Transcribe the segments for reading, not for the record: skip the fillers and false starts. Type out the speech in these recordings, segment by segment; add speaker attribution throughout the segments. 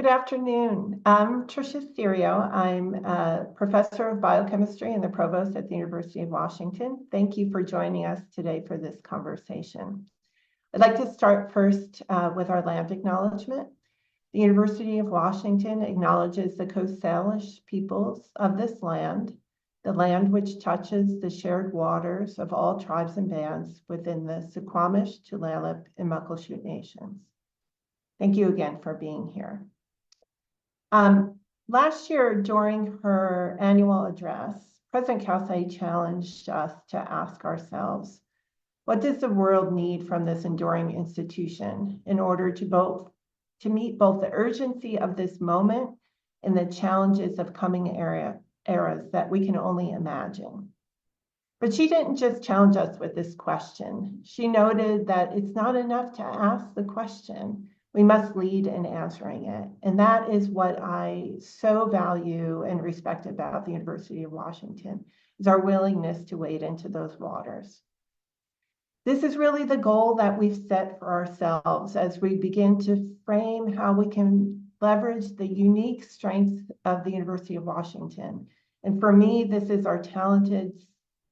Speaker 1: Good afternoon. I'm Tricia Serio. I'm a professor of biochemistry and the provost at the University of Washington. Thank you for joining us today for this conversation. I'd like to start first with our land acknowledgement. The University of Washington acknowledges the Coast Salish peoples of this land, the land which touches the shared waters of all tribes and bands within the Suquamish, Tulalip, and Muckleshoot nations. Thank you again for being here. Last year, during her annual address, President Kelsey challenged us to ask ourselves, what does the world need from this enduring institution in order to meet both the urgency of this moment and the challenges of coming eras that we can only imagine? But she didn't just challenge us with this question. She noted that it's not enough to ask the question. We must lead in answering it. And that is what I so value and respect about the University of Washington, is our willingness to wade into those waters. This is really the goal that we've set for ourselves as we begin to frame how we can leverage the unique strengths of the University of Washington. And for me, this is our talented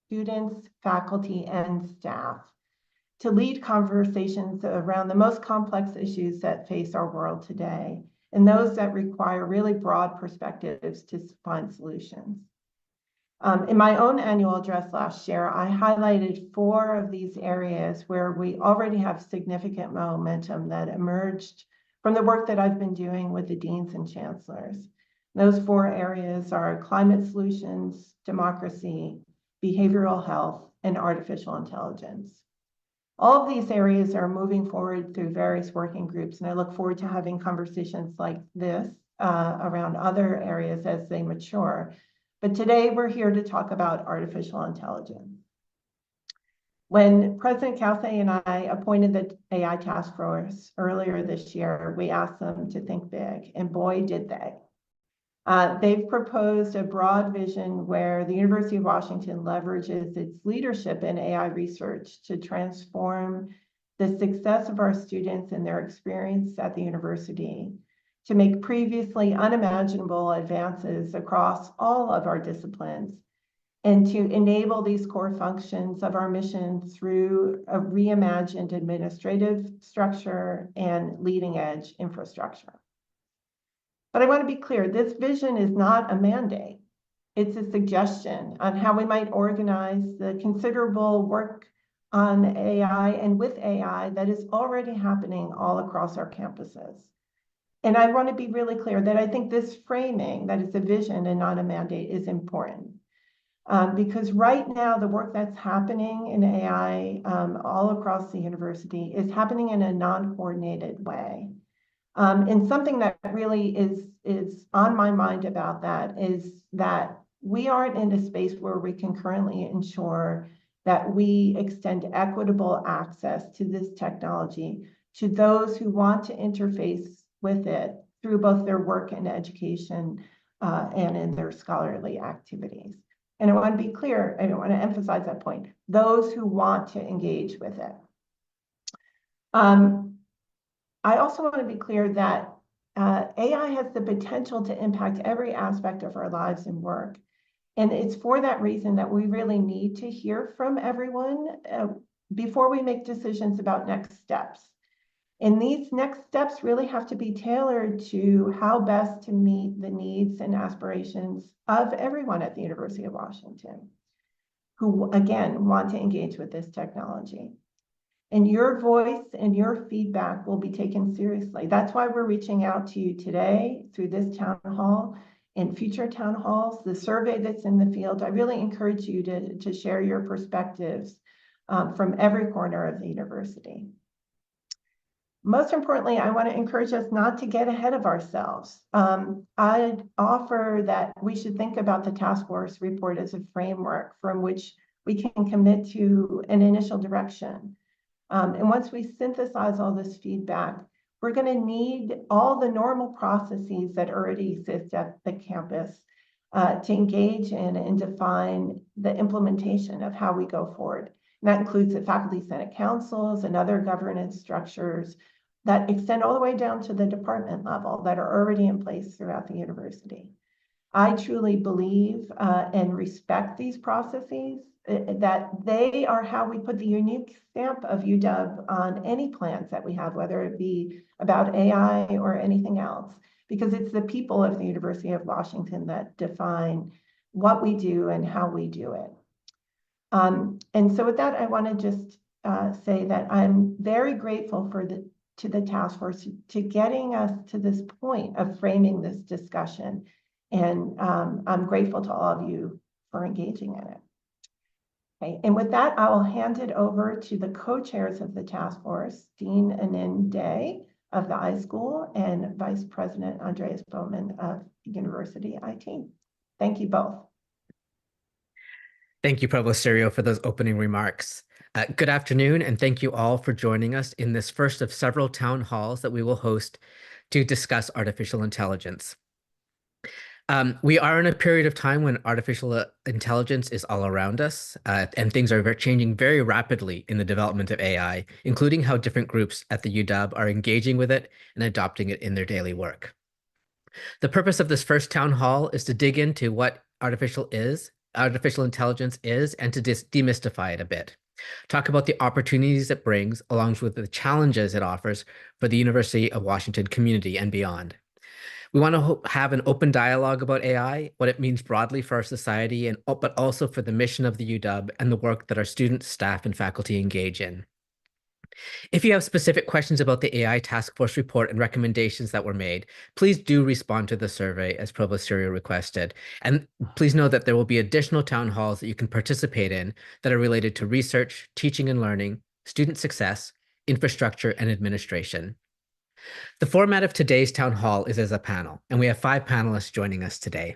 Speaker 1: students, faculty, and staff to lead conversations around the most complex issues that face our world today, and those that require really broad perspectives to find solutions. In my own annual address last year, I highlighted 4 of these areas where we already have significant momentum that emerged from the work that I've been doing with the deans and chancellors. Those 4 areas are climate solutions, democracy, behavioral health, and artificial intelligence. All of these areas are moving forward through various working groups, and I look forward to having conversations like this around other areas as they mature. But today we're here to talk about artificial intelligence. When President Kelsey and I appointed the AI task force earlier this year, we asked them to think big, and boy, did they. They've proposed a broad vision where the University of Washington leverages its leadership in AI research to transform the success of our students and their experience at the university, to make previously unimaginable advances across all of our disciplines, and to enable these core functions of our mission through a reimagined administrative structure and leading-edge infrastructure. But I want to be clear, this vision is not a mandate. It's a suggestion on how we might organize the considerable work on AI and with AI that is already happening all across our campuses. And I want to be really clear that I think this framing, that it's a vision and not a mandate, is important. Because right now, the work that's happening in AI all across the university is happening in a non-coordinated way. And something that really is on my mind about that is that we aren't in a space where we can currently ensure that we extend equitable access to this technology to those who want to interface with it through both their work and education and in their scholarly activities. And I want to be clear, I want to emphasize that point, those who want to engage with it. I also want to be clear that AI has the potential to impact every aspect of our lives and work. And it's for that reason that we really need to hear from everyone before we make decisions about next steps. And these next steps really have to be tailored to how best to meet the needs and aspirations of everyone at the University of Washington, who, again, want to engage with this technology. And your voice and your feedback will be taken seriously. That's why we're reaching out to you today through this town hall and future town halls, the survey that's in the field. I really encourage you to share your perspectives from every corner of the university. Most importantly, I want to encourage us not to get ahead of ourselves. I'd offer that we should think about the task force report as a framework from which we can commit to an initial direction. And once we synthesize all this feedback, we're going to need all the normal processes that already exist at the campus to engage in and define the implementation of how we go forward. And that includes the faculty senate councils and other governance structures that extend all the way down to the department level that are already in place throughout the university. I truly believe and respect these processes, that they are how we put the unique stamp of UW on any plans that we have, whether it be about AI or anything else, because it's the people of the University of Washington that define what we do and how we do it. And so with that, I want to just say that I'm very grateful to the task force to getting us to this point of framing this discussion. And I'm grateful to all of you for engaging in it. Okay, and with that, I will hand it over to the co-chairs of the task force, Dean Anin Day of the iSchool and Vice President Andreas Bowman of University IT. Thank you both.
Speaker 2: Thank you, Provost Serio, for those opening remarks. Good afternoon, and thank you all for joining us in this first of several town halls that we will host to discuss artificial intelligence. We are in a period of time when artificial intelligence is all around us, and things are changing very rapidly in the development of AI, including how different groups at the UW are engaging with it and adopting it in their daily work. The purpose of this first town hall is to dig into what artificial intelligence is, and to demystify it a bit. Talk about the opportunities it brings, along with the challenges it offers for the University of Washington community and beyond. We want to have an open dialogue about AI, what it means broadly for our society, but also for the mission of the UW and the work that our students, staff, and faculty engage in. If you have specific questions about the AI Task Force report and recommendations that were made, please do respond to the survey as Provost Serio requested. And please know that there will be additional town halls that you can participate in that are related to research, teaching and learning, student success, infrastructure, and administration. The format of today's town hall is as a panel, and we have 5 panelists joining us today.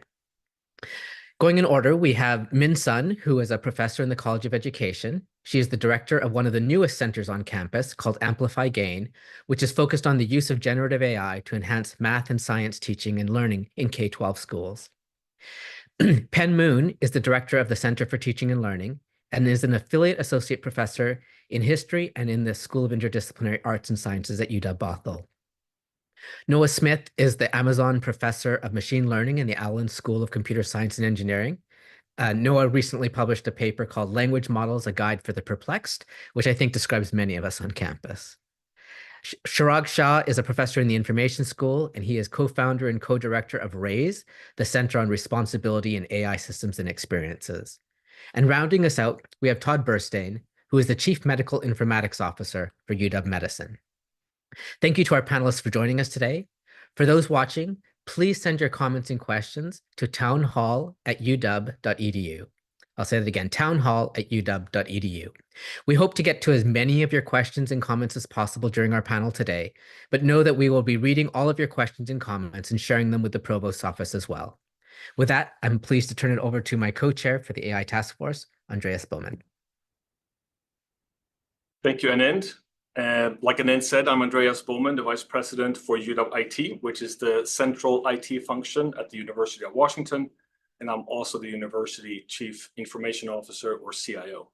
Speaker 2: Going in order, we have Min Sun, who is a professor in the College of Education. She is the director of one of the newest centers on campus called Amplify Gain, which is focused on the use of generative AI to enhance math and science teaching and learning in K-12 schools. Pen Moon is the director of the Center for Teaching and Learning and is an affiliate associate professor in history and in the School of Interdisciplinary Arts and Sciences at UW-Bothell. Noah Smith is the Amazon Professor of Machine Learning in the Allen School of Computer Science and Engineering. Noah recently published a paper called Language Models, A Guide for the Perplexed, which I think describes many of us on campus. Chirag Shah is a professor in the Information School, and he is co-founder and co-director of RAISE, the Center on Responsibility in AI Systems and Experiences. And rounding us out, we have Todd Burstein, who is the Chief Medical Informatics Officer for UW Medicine. Thank you to our panelists for joining us today. For those watching, please send your comments and questions to townhall@uw.edu. I'll say that again, townhall@uw.edu. We hope to get to as many of your questions and comments as possible during our panel today, but know that we will be reading all of your questions and comments and sharing them with the Provost's office as well. With that, I'm pleased to turn it over to my co-chair for the AI Task Force, Andreas Bowman.
Speaker 3: Thank you, Anand. Like Anand said, I'm Andreas Bowman, the Vice President for UW IT, which is the central IT function at the University of Washington. And I'm also the University Chief Information Officer, or CIO.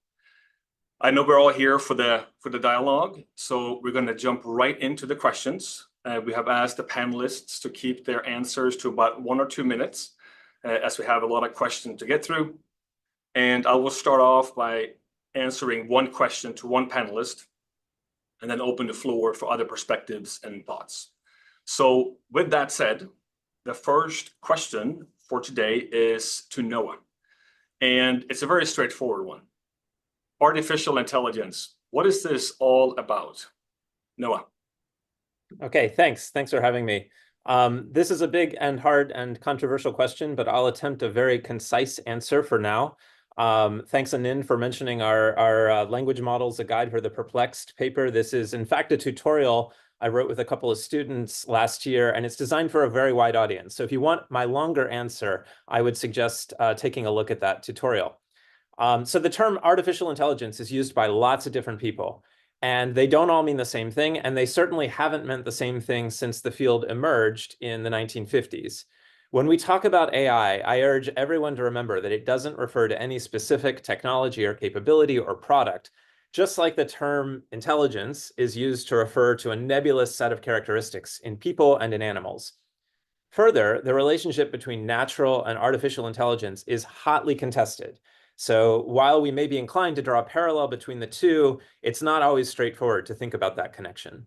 Speaker 3: I know we're all here for the dialogue, so we're going to jump right into the questions. We have asked the panelists to keep their answers to about 1 or 2 minutes, as we have a lot of questions to get through. And I will start off by answering one question to one panelist, and then open the floor for other perspectives and thoughts. So with that said, the first question for today is to Noah. And it's a very straightforward one. Artificial intelligence, what is this all about? Noah.
Speaker 4: Okay, thanks. Thanks for having me. This is a big and hard and controversial question, but I'll attempt a very concise answer for now. Thanks, Anin, for mentioning our Language Models, A Guide for the Perplexed paper. This is, in fact, a tutorial I wrote with a couple of students last year, and it's designed for a very wide audience. So if you want my longer answer, I would suggest taking a look at that tutorial. So the term artificial intelligence is used by lots of different people, and they don't all mean the same thing, and they certainly haven't meant the same thing since the field emerged in the 1950s. When we talk about AI, I urge everyone to remember that it doesn't refer to any specific technology or capability or product. just like the term intelligence is used to refer to a nebulous set of characteristics in people and in animals. Further, the relationship between natural and artificial intelligence is hotly contested. So while we may be inclined to draw a parallel between the two, it's not always straightforward to think about that connection.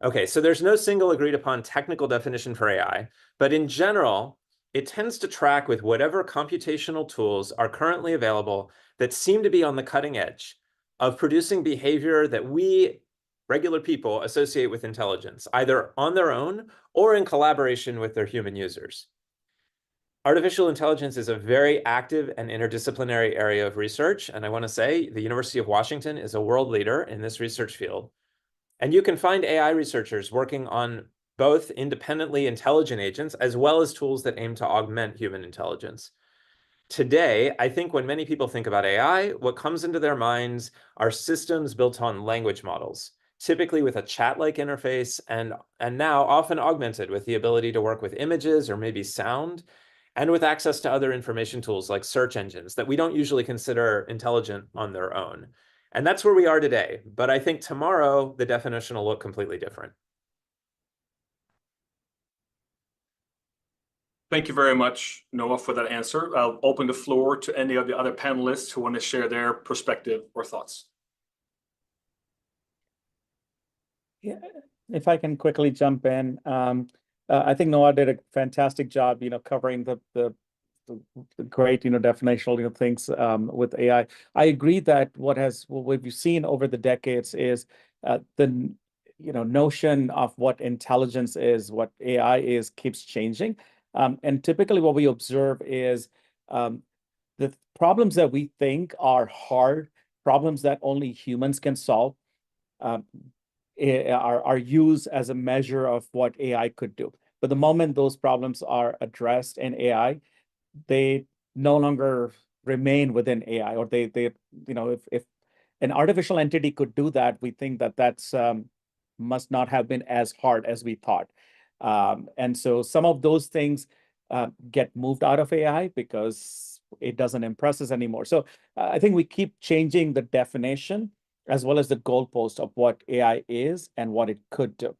Speaker 4: Okay, so there's no single agreed upon technical definition for AI, but in general, it tends to track with whatever computational tools are currently available that seem to be on the cutting edge of producing behavior that we, regular people, associate with intelligence, either on their own or in collaboration with their human users. Artificial intelligence is a very active and interdisciplinary area of research, and I want to say the University of Washington is a world leader in this research field. And you can find AI researchers working on both independently intelligent agents as well as tools that aim to augment human intelligence. Today, I think when many people think about AI, what comes into their minds are systems built on language models, typically with a chat-like interface and now often augmented with the ability to work with images or maybe sound, and with access to other information tools like search engines that we don't usually consider intelligent on their own. And that's where we are today. But I think tomorrow, the definition will look completely different.
Speaker 3: Thank you very much, Noah, for that answer. I'll open the floor to any of the other panelists who want to share their perspective or thoughts.
Speaker 5: Yeah, if I can quickly jump in, I think Noah did a fantastic job, covering the great, definitional, things with AI. I agree that what we've seen over the decades is the notion of what intelligence is, what AI is, keeps changing. And typically what we observe is the problems that we think are hard, problems that only humans can solve, are used as a measure of what AI could do. But the moment those problems are addressed in AI, they no longer remain within AI, or if an artificial entity could do that, we think that that's must not have been as hard as we thought. And so some of those things get moved out of AI because it doesn't impress us anymore. So I think we keep changing the definition as well as the goalpost of what AI is and what it could do.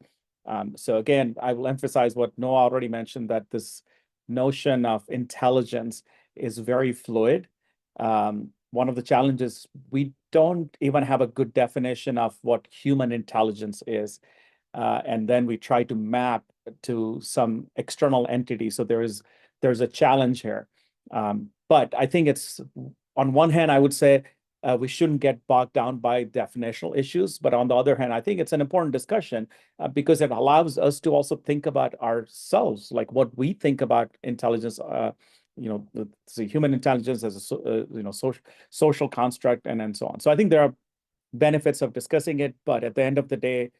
Speaker 5: So again, I will emphasize what Noah already mentioned, that this notion of intelligence is very fluid. One of the challenges, we don't even have a good definition of what human intelligence is. And then we try to map to some external entity. So there's a challenge here. But I think it's, on one hand, I would say we shouldn't get bogged down by definitional issues. But on the other hand, I think it's an important discussion because it allows us to also think about ourselves, like what we think about intelligence, the human intelligence as a social construct and so on. So I think there are benefits of discussing it, but at the end of the day,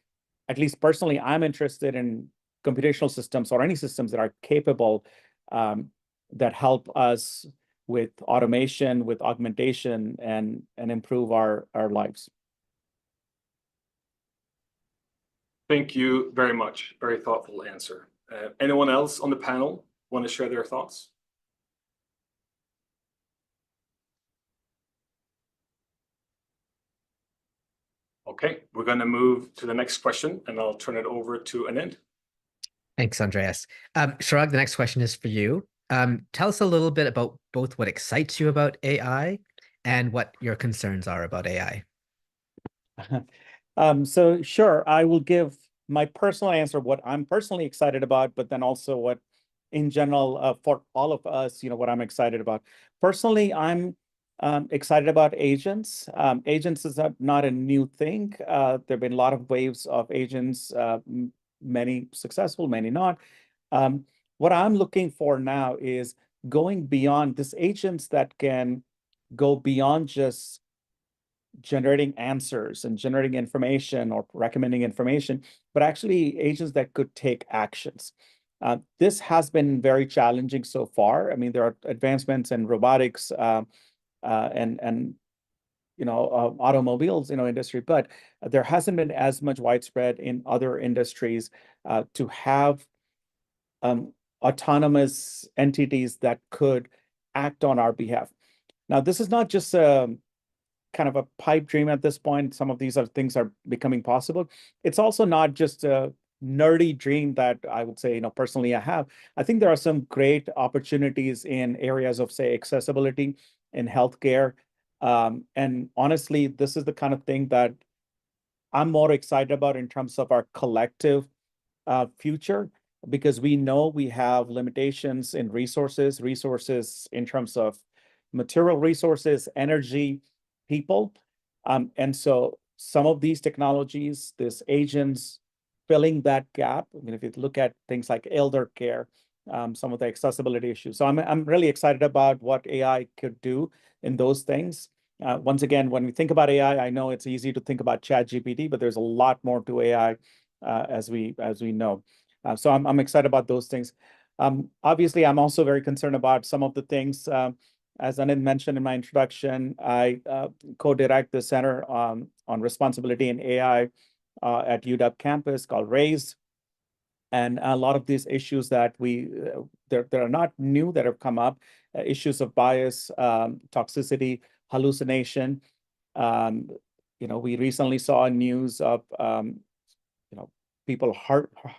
Speaker 5: at least personally, I'm interested in computational systems or any systems that are capable, that help us with automation, with augmentation, and improve our lives.
Speaker 3: Thank you very much. Very thoughtful answer. Anyone else on the panel want to share their thoughts? Okay, we're going to move to the next question, and I'll turn it over to Anand.
Speaker 2: Thanks, Andreas. Chirag, the next question is for you. Tell us a little bit about both what excites you about AI and what your concerns are about AI.
Speaker 5: So sure, I will give my personal answer, what I'm personally excited about, but then also what in general for all of us, what I'm excited about. Personally, I'm excited about agents. Agents is not a new thing. There have been a lot of waves of agents, many successful, many not. What I'm looking for now is going beyond these agents that can go beyond just generating answers and generating information or recommending information, but actually agents that could take actions. This has been very challenging so far. I mean, there are advancements in robotics and automobiles, industry, but there hasn't been as much widespread in other industries to have autonomous entities that could act on our behalf. Now, this is not just a kind of a pipe dream at this point. Some of these things are becoming possible. It's also not just a nerdy dream that I would say, personally I have. I think there are some great opportunities in areas of, say, accessibility in healthcare. And honestly, this is the kind of thing that I'm more excited about in terms of our collective future, because we know we have limitations in resources in terms of material resources, energy, people. And so some of these technologies, these agents filling that gap. I mean, if you look at things like elder care, some of the accessibility issues. So I'm really excited about what AI could do in those things. Once again, when we think about AI, I know it's easy to think about ChatGPT, but there's a lot more to AI as we know. So I'm excited about those things. Obviously, I'm also very concerned about some of the things. As Anand mentioned in my introduction, I co-direct the Center on Responsibility in AI at UW campus called RAISE. And a lot of these issues that that are not new that have come up, issues of bias, toxicity, hallucination. We recently saw news of people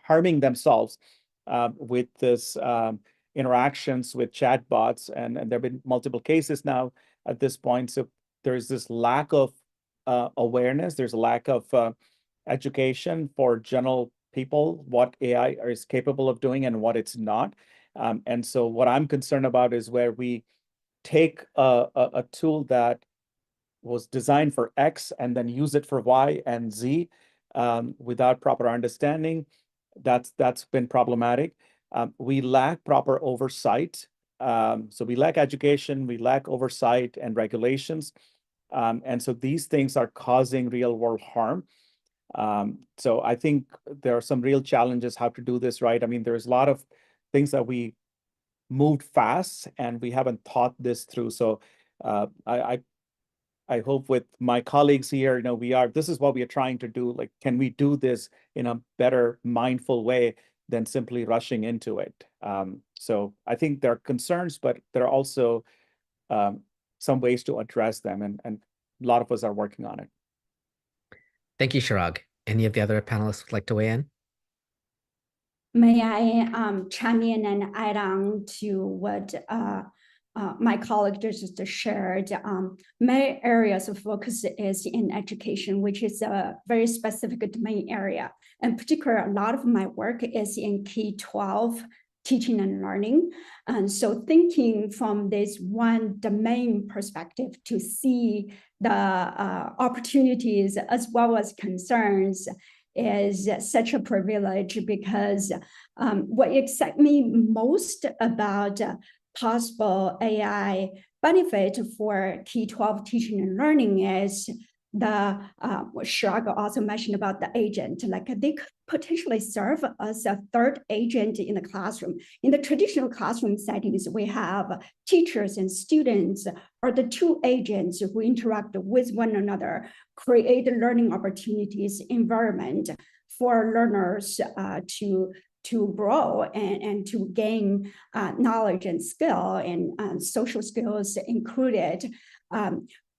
Speaker 5: harming themselves with this interactions with chatbots, and there have been multiple cases now at this point. So there's this lack of awareness. There's a lack of education for general people, what AI is capable of doing and what it's not. And so what I'm concerned about is where we take a tool that was designed for X and then use it for Y and Z without proper understanding. That's been problematic. We lack proper oversight. So we lack education, we lack oversight and regulations. And so these things are causing real world harm. So I think there are some real challenges how to do this right. I mean, there's a lot of things that we moved fast and we haven't thought this through. So I hope with my colleagues here, this is what we are trying to do. Like, can we do this in a better, mindful way than simply rushing into it? So I think there are concerns, but there are also some ways to address them, and a lot of us are working on it.
Speaker 2: Thank you, Chirag. Any of the other panelists would like to weigh in?
Speaker 6: May I chime in and add on to what my colleague just shared? My areas of focus is in education, which is a very specific domain area. In particular, a lot of my work is in K-12 teaching and learning. And so thinking from this one domain perspective to see the opportunities as well as concerns is such a privilege, because what excites me most about possible AI benefit for K-12 teaching and learning is what Chirag also mentioned about the agent. Like, they could potentially serve as a third agent in the classroom. In the traditional classroom settings, we have teachers and students are the two agents who interact with one another, create learning opportunities, environment for learners to grow and to gain knowledge and skill, and social skills included.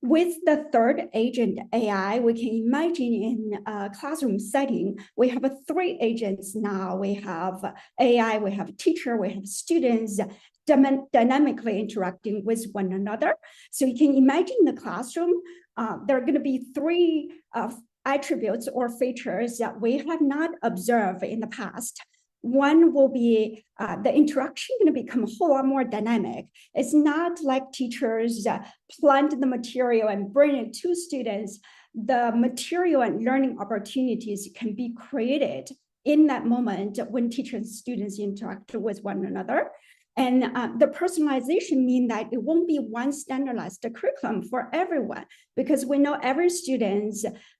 Speaker 6: With the third agent AI, we can imagine in a classroom setting, we have three agents now. We have AI, we have teacher, we have students dynamically interacting with one another. So you can imagine in the classroom, there are going to be three attributes or features that we have not observed in the past. One will be the interaction going to become a whole lot more dynamic. It's not like teachers plant the material and bring it to students. The material and learning opportunities can be created in that moment when teachers and students interact with one another. And the personalization means that it won't be one standardized curriculum for everyone, because we know every student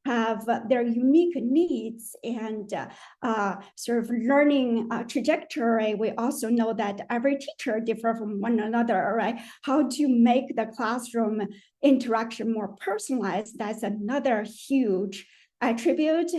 Speaker 6: have their unique needs and sort of learning trajectory. We also know that every teacher differs from one another, right? How to make the classroom interaction more personalized, that's another huge attribute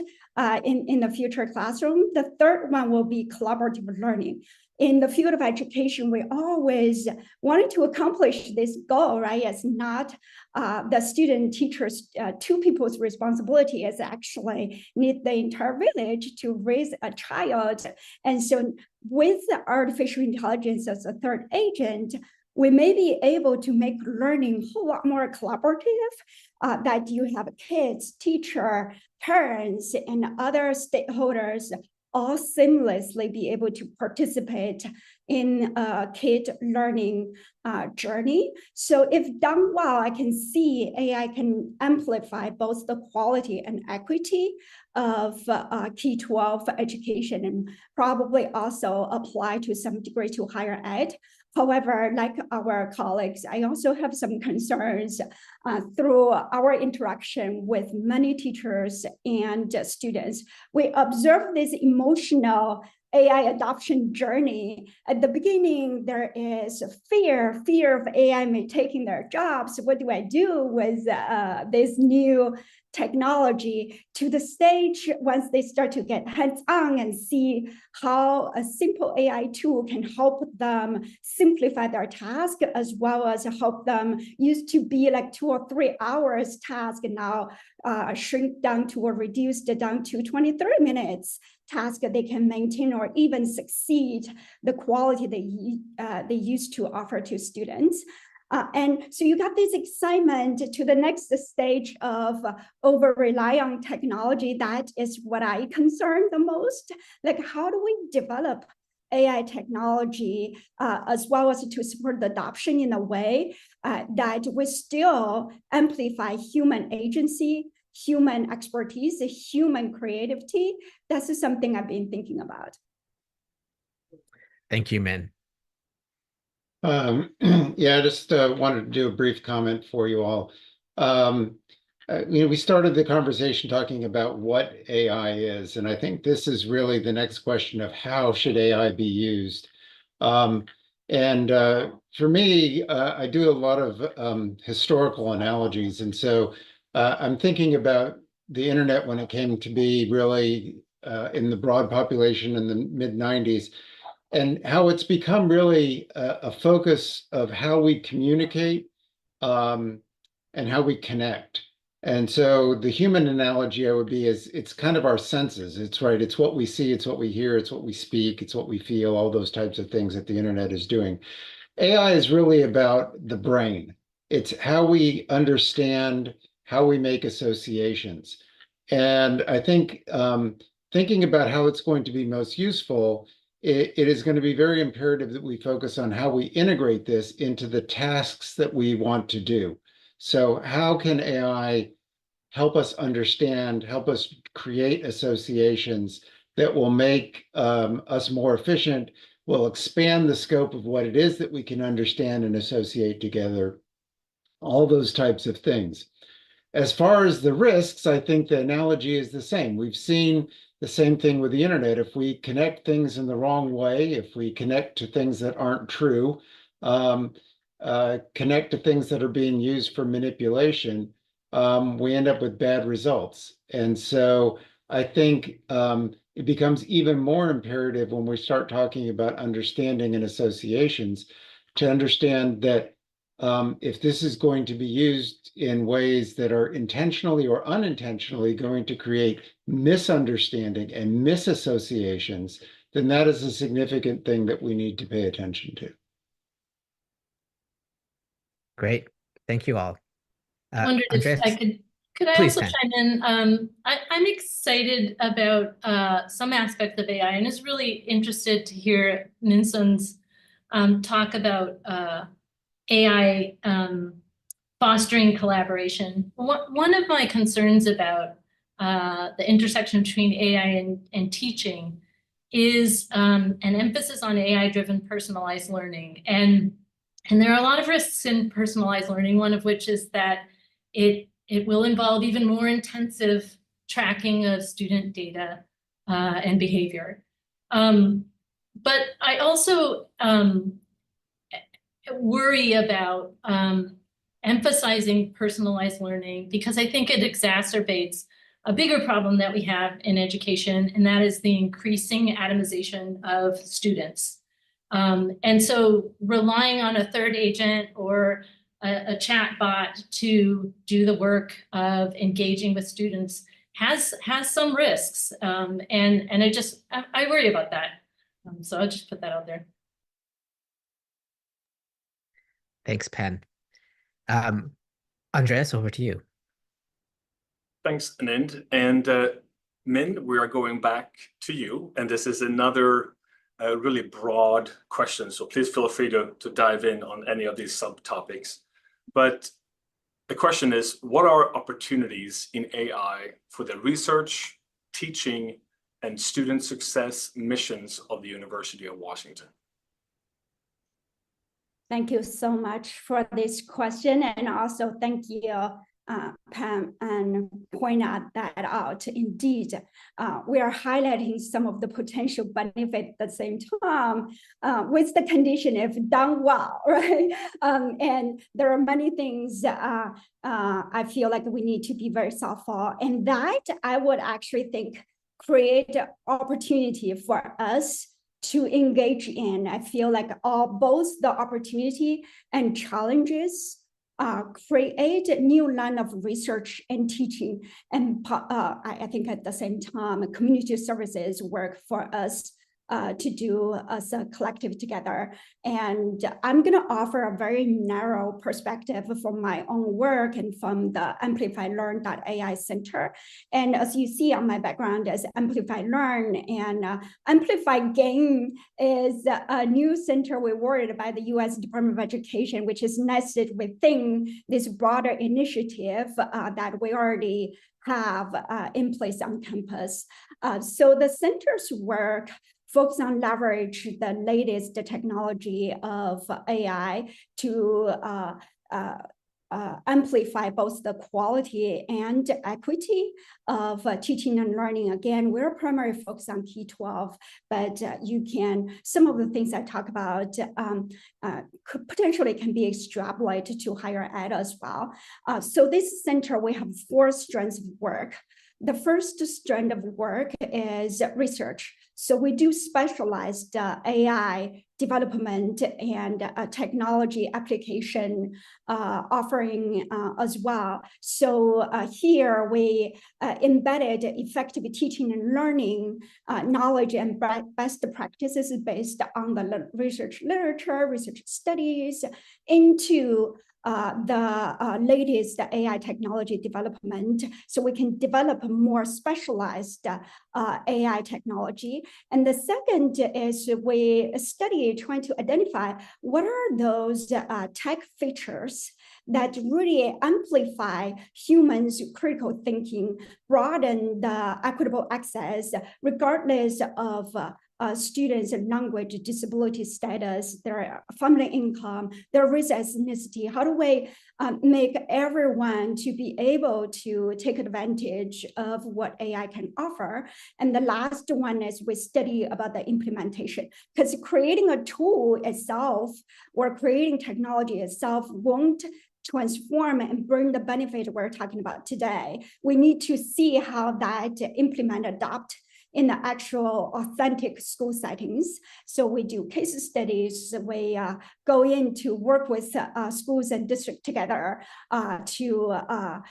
Speaker 6: in the future classroom. The third one will be collaborative learning. In the field of education, we always wanted to accomplish this goal, right? It's not the student, teachers, two people's responsibility. It's actually need the entire village to raise a child. And so with the artificial intelligence as a third agent, we may be able to make learning a whole lot more collaborative, that you have kids, teacher, parents, and other stakeholders all seamlessly be able to participate in a kid learning journey. So if done well, I can see AI can amplify both the quality and equity of K-12 education, and probably also apply to some degree to higher ed. However, like our colleagues, I also have some concerns through our interaction with many teachers and students. We observe this emotional AI adoption journey. At the beginning, there is fear of AI may taking their jobs. What do I do with this new technology? To the stage, once they start to get hands-on and see how a simple AI tool can help them simplify their task, as well as help them used to be like 2 or 3 hours task, and now shrink down to or reduced down to 20, 30 minutes task that they can maintain or even succeed the quality they used to offer to students. And so you got this excitement to the next stage of over rely on technology. That is what I concern the most. Like, how do we develop AI technology as well as to support the adoption in a way that we still amplify human agency, human expertise, human creativity? That's something I've been thinking about.
Speaker 2: Thank you, Min.
Speaker 7: Yeah, I just wanted to do a brief comment for you all. We started the conversation talking about what AI is, and I think this is really the next question of how should AI be used. For me, I do a lot of historical analogies, and so I'm thinking about the internet when it came to be really in the broad population in the mid-90s. And how it's become really a focus of how we communicate and how we connect. And so the human analogy I would be is it's kind of our senses. It's right. It's what we see. It's what we hear. It's what we speak. It's what we feel. All those types of things that the internet is doing. AI is really about the brain. It's how we understand, how we make associations. And I think thinking about how it's going to be most useful, it is going to be very imperative that we focus on how we integrate this into the tasks that we want to do. So how can AI help us understand, help us create associations that will make us more efficient, will expand the scope of what it is that we can understand and associate together, all those types of things. As far as the risks, I think the analogy is the same. We've seen the same thing with the internet. If we connect things in the wrong way, if we connect to things that aren't true, connect to things that are being used for manipulation, we end up with bad results. And so I think it becomes even more imperative when we start talking about understanding and associations to understand that if this is going to be used in ways that are intentionally or unintentionally going to create misunderstanding and misassociations, then that is a significant thing that we need to pay attention to.
Speaker 2: Great. Thank you all.
Speaker 8: Wondered
Speaker 2: Andreas?
Speaker 8: if I could I
Speaker 2: Please,
Speaker 8: also
Speaker 2: Ken.
Speaker 8: chime in? I'm excited about some aspect of AI, and is really interested to hear Minsun's talk about AI fostering collaboration. One of my concerns about the intersection between AI and teaching is an emphasis on AI-driven personalized learning. And there are a lot of risks in personalized learning, one of which is that it will involve even more intensive tracking of student data and behavior. But I also worry about emphasizing personalized learning, because I think it exacerbates a bigger problem that we have in education, and that is the increasing atomization of students. And so relying on a third agent or a chat bot to do the work of engaging with students has some risks. And I worry about that. So I'll just put that out there.
Speaker 2: Thanks, Pen. Andreas, over to you.
Speaker 3: Thanks, Anand. And Min, we are going back to you. And this is another really broad question. So please feel free to dive in on any of these subtopics. But the question is, what are opportunities in AI for the research, teaching, and student success missions of the University of Washington?
Speaker 6: Thank you so much for this question, and also thank you, Pam, and point that out. Indeed, we are highlighting some of the potential benefit at the same time, with the condition if done well, right? And there are many things I feel like we need to be very thoughtful, and that I would actually think create opportunity for us to engage in. I feel like both the opportunity and challenges create a new line of research and teaching. And I think at the same time, community services work for us to do as a collective together. And I'm going to offer a very narrow perspective from my own work and from the Amplify Learn.ai Center. And as you see on my background as Amplify Learn, and Amplify Gain is a new center we awarded by the US Department of Education, which is nested within this broader initiative that we already have in place on campus. So the center's work focus on leverage the latest technology of AI to amplify both the quality and equity of teaching and learning. Again, we're primarily focused on K-12, but some of the things I talk about potentially can be extrapolated to higher ed as well. So this center, we have 4 strands of work. The first strand of work is research. So we do specialized AI development and technology application offering as well. So here we embedded effective teaching and learning knowledge and best practices based on the research literature, research studies into the latest AI technology development, so we can develop a more specialized AI technology. And the second is we study trying to identify what are those tech features that really amplify humans' critical thinking, broaden the equitable access, regardless of students' language, disability status, their family income, their race, ethnicity. How do we make everyone to be able to take advantage of what AI can offer? And the last one is we study about the implementation, because creating a tool itself or creating technology itself won't transform and bring the benefit we're talking about today. We need to see how that adopt in the actual authentic school settings. So we do case studies, we go in to work with schools and districts together to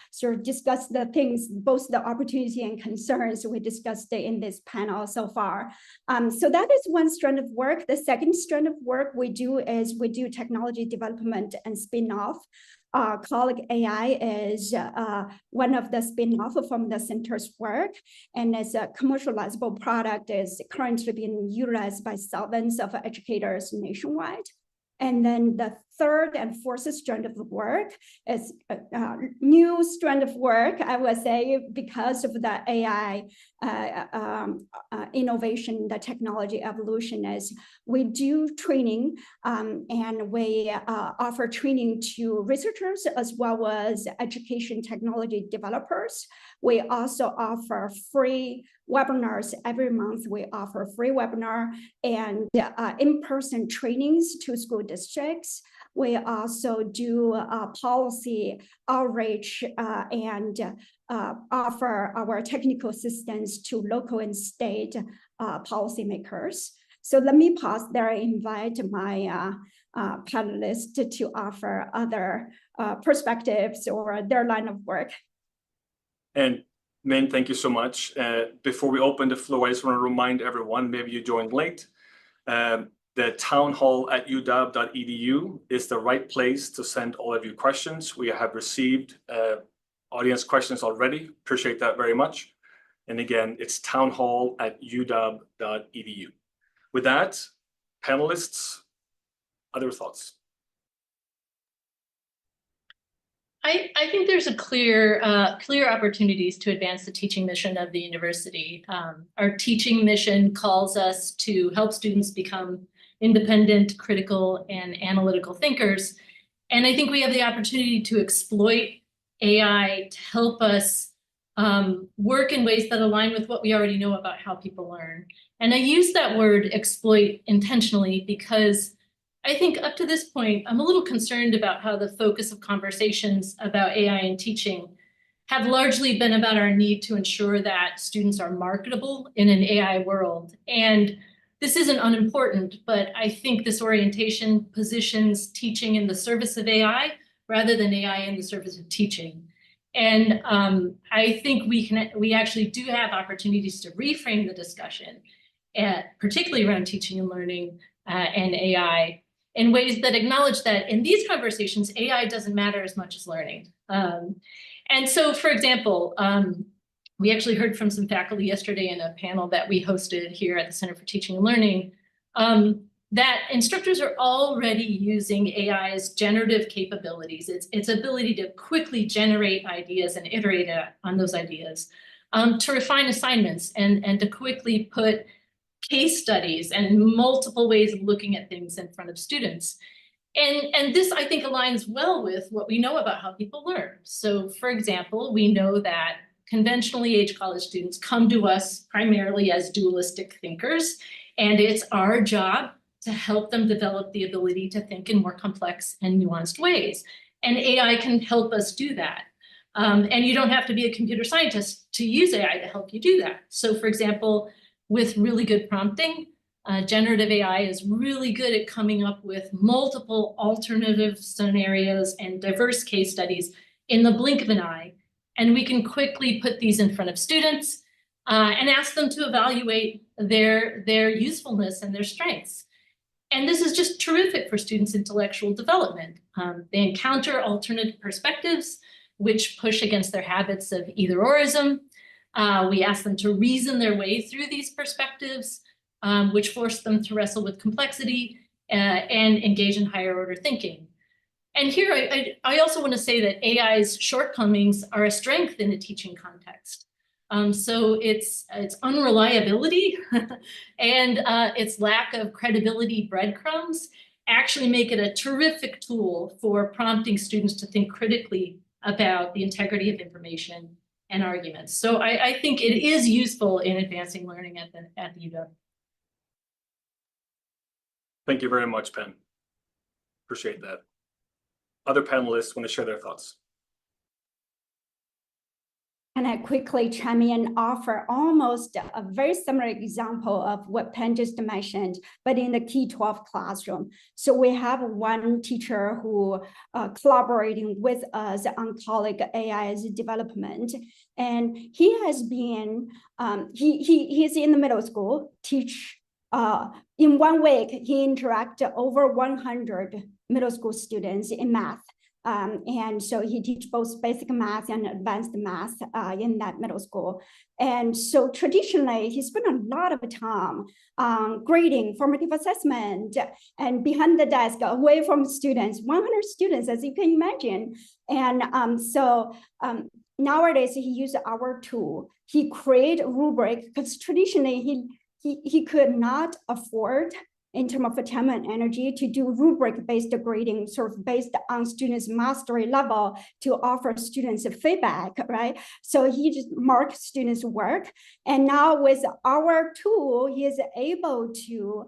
Speaker 6: sort of discuss the things, both the opportunity and concerns we discussed in this panel so far. So that is one strand of work. The second strand of work we do is we do technology development and spin-off. Colleague AI is one of the spin-off from the center's work, and as a commercializable product is currently being utilized by thousands of educators nationwide. And then the third and fourth strand of work is a new strand of work, I would say, because of the AI innovation, the technology evolution, is we do training and we offer training to researchers as well as education technology developers. We also offer free webinars. Every month we offer free webinar and in-person trainings to school districts. We also do policy outreach and offer our technical assistance to local and state policymakers. So let me pause there and invite my panelists to offer other perspectives or their line of work.
Speaker 3: And Min, thank you so much. Before we open the floor, I just want to remind everyone, maybe you joined late, the townhall@uw.edu is the right place to send all of your questions. We have received audience questions already. Appreciate that very much. And again, it's townhall@uw.edu. With that, panelists, other thoughts?
Speaker 8: I think there's a clear opportunities to advance the teaching mission of the university. Our teaching mission calls us to help students become independent, critical, and analytical thinkers. And I think we have the opportunity to exploit AI to help us work in ways that align with what we already know about how people learn. And I use that word exploit intentionally because I think up to this point, I'm a little concerned about how the focus of conversations about AI and teaching have largely been about our need to ensure that students are marketable in an AI world. And this isn't unimportant, but I think this orientation positions teaching in the service of AI rather than AI in the service of teaching. And I think we actually do have opportunities to reframe the discussion, particularly around teaching and learning and AI, in ways that acknowledge that in these conversations, AI doesn't matter as much as learning. And so, for example, we actually heard from some faculty yesterday in a panel that we hosted here at the Center for Teaching and Learning, that instructors are already using AI's generative capabilities, its ability to quickly generate ideas and iterate on those ideas, to refine assignments and to quickly put case studies and multiple ways of looking at things in front of students. And this, I think, aligns well with what we know about how people learn. So, for example, we know that conventionally aged college students come to us primarily as dualistic thinkers, and it's our job to help them develop the ability to think in more complex and nuanced ways. And AI can help us do that. And you don't have to be a computer scientist to use AI to help you do that. So, for example, with really good prompting, generative AI is really good at coming up with multiple alternative scenarios and diverse case studies in the blink of an eye. And we can quickly put these in front of students and ask them to evaluate their usefulness and their strengths. And this is just terrific for students' intellectual development. They encounter alternate perspectives, which push against their habits of either-orism. We ask them to reason their way through these perspectives, which force them to wrestle with complexity and engage in higher order thinking. And here, I also want to say that AI's shortcomings are a strength in a teaching context. So its unreliability and its lack of credibility breadcrumbs actually make it a terrific tool for prompting students to think critically about the integrity of information and arguments. So I think it is useful in advancing learning at the UW.
Speaker 3: Thank you very much, Pen. Appreciate that. Other panelists want to share their thoughts.
Speaker 6: And I quickly chime in and offer almost a very similar example of what Penn just mentioned, but in the K-12 classroom. So we have one teacher who collaborating with us on colleague AI's development, and he has been he's in the middle school teach. In 1 week, he interacted over 100 middle school students in math. And so he teaches both basic math and advanced math in that middle school. And so traditionally, he spent a lot of time grading, formative assessment, and behind the desk, away from students, 100 students, as you can imagine. And nowadays, he uses our tool. He created a rubric, because traditionally, he could not afford, in terms of time and energy, to do rubric-based grading, sort of based on students' mastery level to offer students feedback, right? So he just marked students' work. And now with our tool, he is able to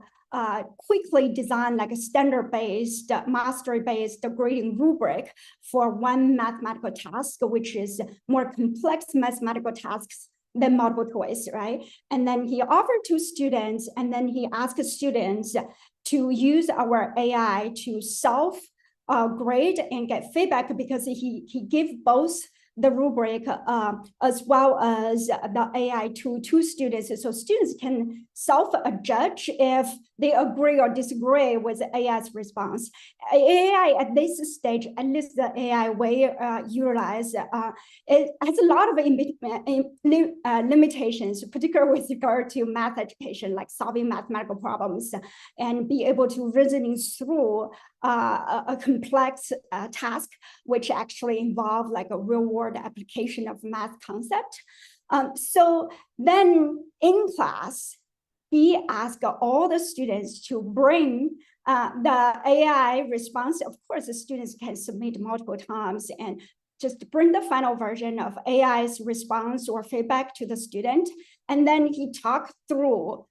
Speaker 6: quickly design like a standard-based, mastery-based grading rubric for one mathematical task, which is more complex mathematical tasks than multiple choice, right? And then he offered to students, and then he asked students to use our AI to self grade and get feedback, because he gave both the rubric as well as the AI to students, so students can self-judge if they agree or disagree with the AI's response. AI at this stage, at least the AI we utilize, it has a lot of limitations, particularly with regard to math education, like solving mathematical problems and be able to reasoning through a complex task, which actually involve like a real world application of math concept. So then in class, he asked all the students to bring the AI response. Of course, the students can submit multiple times and just bring the final version of AI's response or feedback to the student. And then he talked through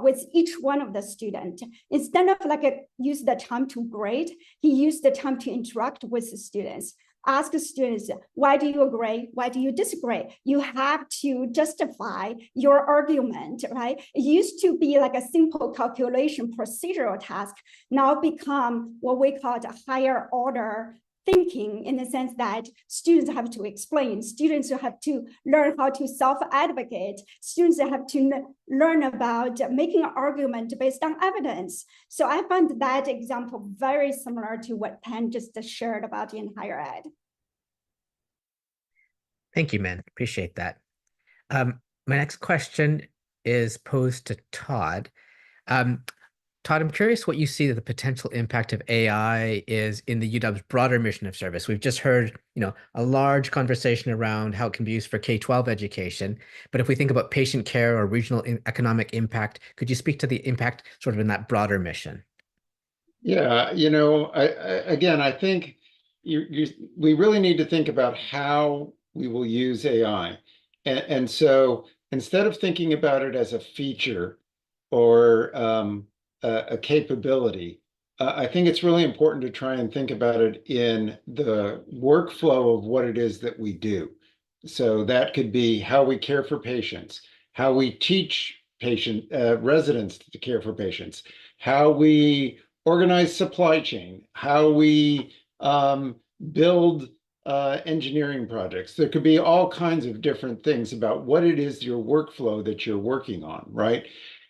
Speaker 6: with each one of the students. Instead of like use the time to grade, he used the time to interact with the students. Ask the students, why do you agree? Why do you disagree? You have to justify your argument, right? It used to be like a simple calculation procedural task, now become what we call the higher order thinking, in the sense that students have to explain, students have to learn how to self-advocate, students have to learn about making an argument based on evidence. So I found that example very similar to what Penn just shared about in higher ed.
Speaker 2: Thank you, Min. Appreciate that. My next question is posed to Todd. Todd, I'm curious what you see that the potential impact of AI is in the UW's broader mission of service. We've just heard, a large conversation around how it can be used for K-12 education. But if we think about patient care or regional economic impact, could you speak to the impact sort of in that broader mission?
Speaker 7: Yeah, I think we really need to think about how we will use AI. And so instead of thinking about it as a feature or a capability, I think it's really important to try and think about it in the workflow of what it is that we do. So that could be how we care for patients, how we teach residents to care for patients, how we organize supply chain, how we build engineering projects. There could be all kinds of different things about what it is your workflow that you're working on, right?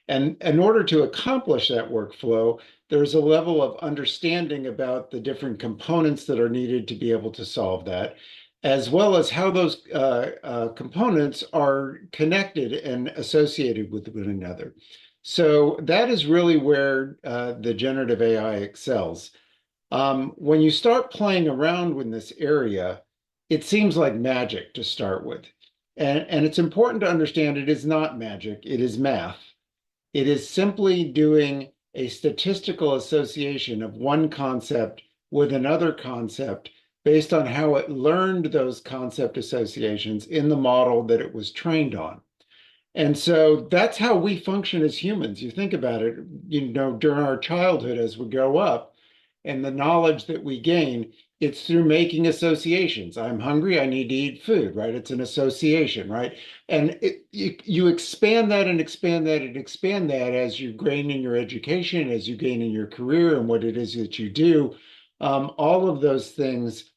Speaker 7: And in order to accomplish that workflow, there's a level of understanding about the different components that are needed to be able to solve that, as well as how those components are connected and associated with one another. So that is really where the generative AI excels. When you start playing around with this area, it seems like magic to start with. And it's important to understand it is not magic, it is math. It is simply doing a statistical association of one concept with another concept based on how it learned those concept associations in the model that it was trained on. And so that's how we function as humans. You think about it, during our childhood as we grow up, and the knowledge that we gain, it's through making associations. I'm hungry, I need to eat food, right? It's an association, right? And you expand that and expand that and expand that as you gain in your education, as you gain in your career and what it is that you do. All of those things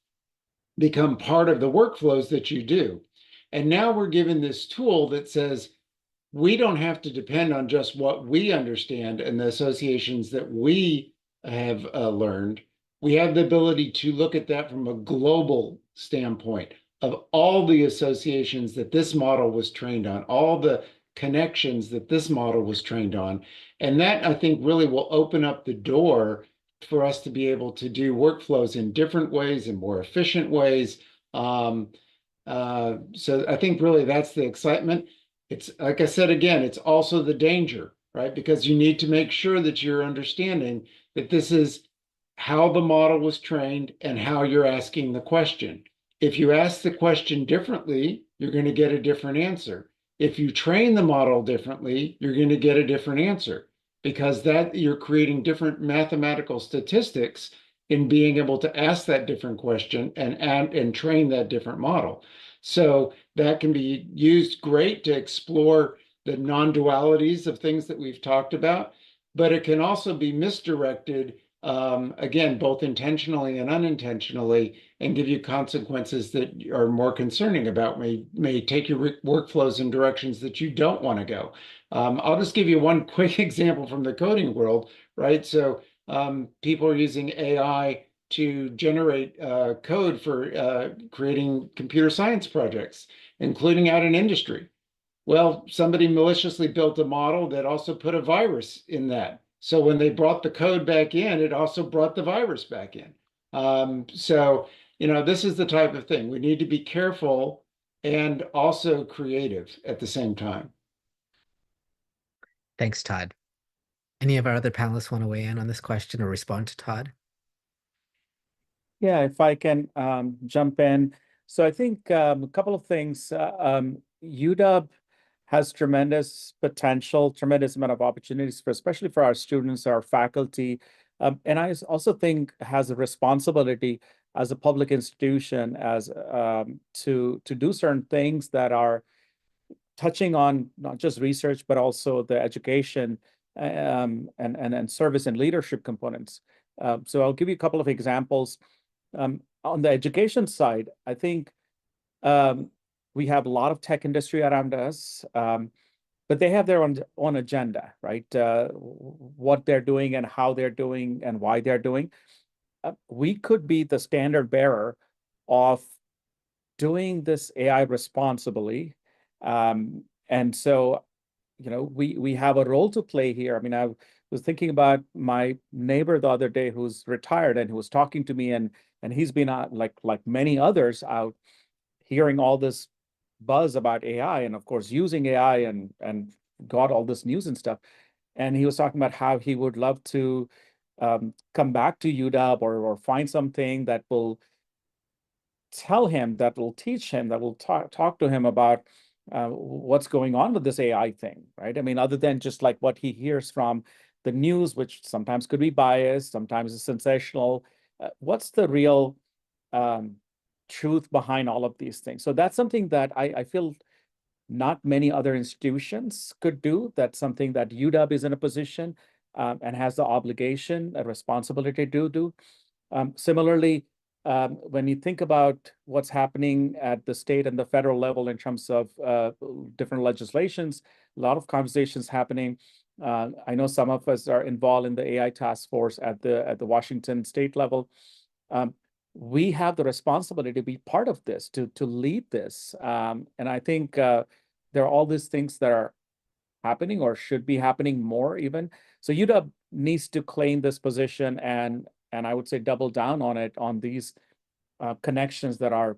Speaker 7: become part of the workflows that you do. And now we're given this tool that says, we don't have to depend on just what we understand and the associations that we have learned. We have the ability to look at that from a global standpoint of all the associations that this model was trained on, all the connections that this model was trained on. And that, I think, really will open up the door for us to be able to do workflows in different ways and more efficient ways. So I think really that's the excitement. It's like I said, again, it's also the danger, right? Because you need to make sure that you're understanding that this is how the model was trained and how you're asking the question. If you ask the question differently, you're going to get a different answer. If you train the model differently, you're going to get a different answer. because that you're creating different mathematical statistics in being able to ask that different question and train that different model. So that can be used great to explore the non-dualities of things that we've talked about, but it can also be misdirected, again, both intentionally and unintentionally, and give you consequences that are more concerning about, may take your workflows in directions that you don't want to go. I'll just give you one quick example from the coding world, right? So people are using AI to generate code for creating computer science projects, including out in industry. Well, somebody maliciously built a model that also put a virus in that. So when they brought the code back in, it also brought the virus back in. So, this is the type of thing. We need to be careful and also creative at the same time.
Speaker 2: Thanks, Todd. Any of our other panelists want to weigh in on this question or respond to Todd?
Speaker 5: Yeah, if I can jump in. So I think a couple of things. UW has tremendous potential, tremendous amount of opportunities, especially for our students, our faculty. And I also think has a responsibility as a public institution to do certain things that are touching on not just research, but also the education and service and leadership components. So I'll give you a couple of examples. On the education side, I think we have a lot of tech industry around us, but they have their own agenda, right? What they're doing and how they're doing and why they're doing. We could be the standard bearer of doing this AI responsibly. And so, we have a role to play here. I mean, I was thinking about my neighbor the other day who's retired and who was talking to me, and he's been out like many others out hearing all this buzz about AI and of course using AI and got all this news and stuff. And he was talking about how he would love to come back to UW or find something that will tell him, that will teach him, that will talk to him about what's going on with this AI thing, right? I mean, other than just like what he hears from the news, which sometimes could be biased, sometimes is sensational. What's the real truth behind all of these things? So that's something that I feel not many other institutions could do. That's something that UW is in a position and has the obligation, a responsibility to do. Similarly, when you think about what's happening at the state and the federal level in terms of different legislations, a lot of conversations happening. I know some of us are involved in the AI task force at the Washington state level. We have the responsibility to be part of this, to lead this. And I think there are all these things that are happening or should be happening more even. So UW needs to claim this position and I would say double down on it, on these connections that are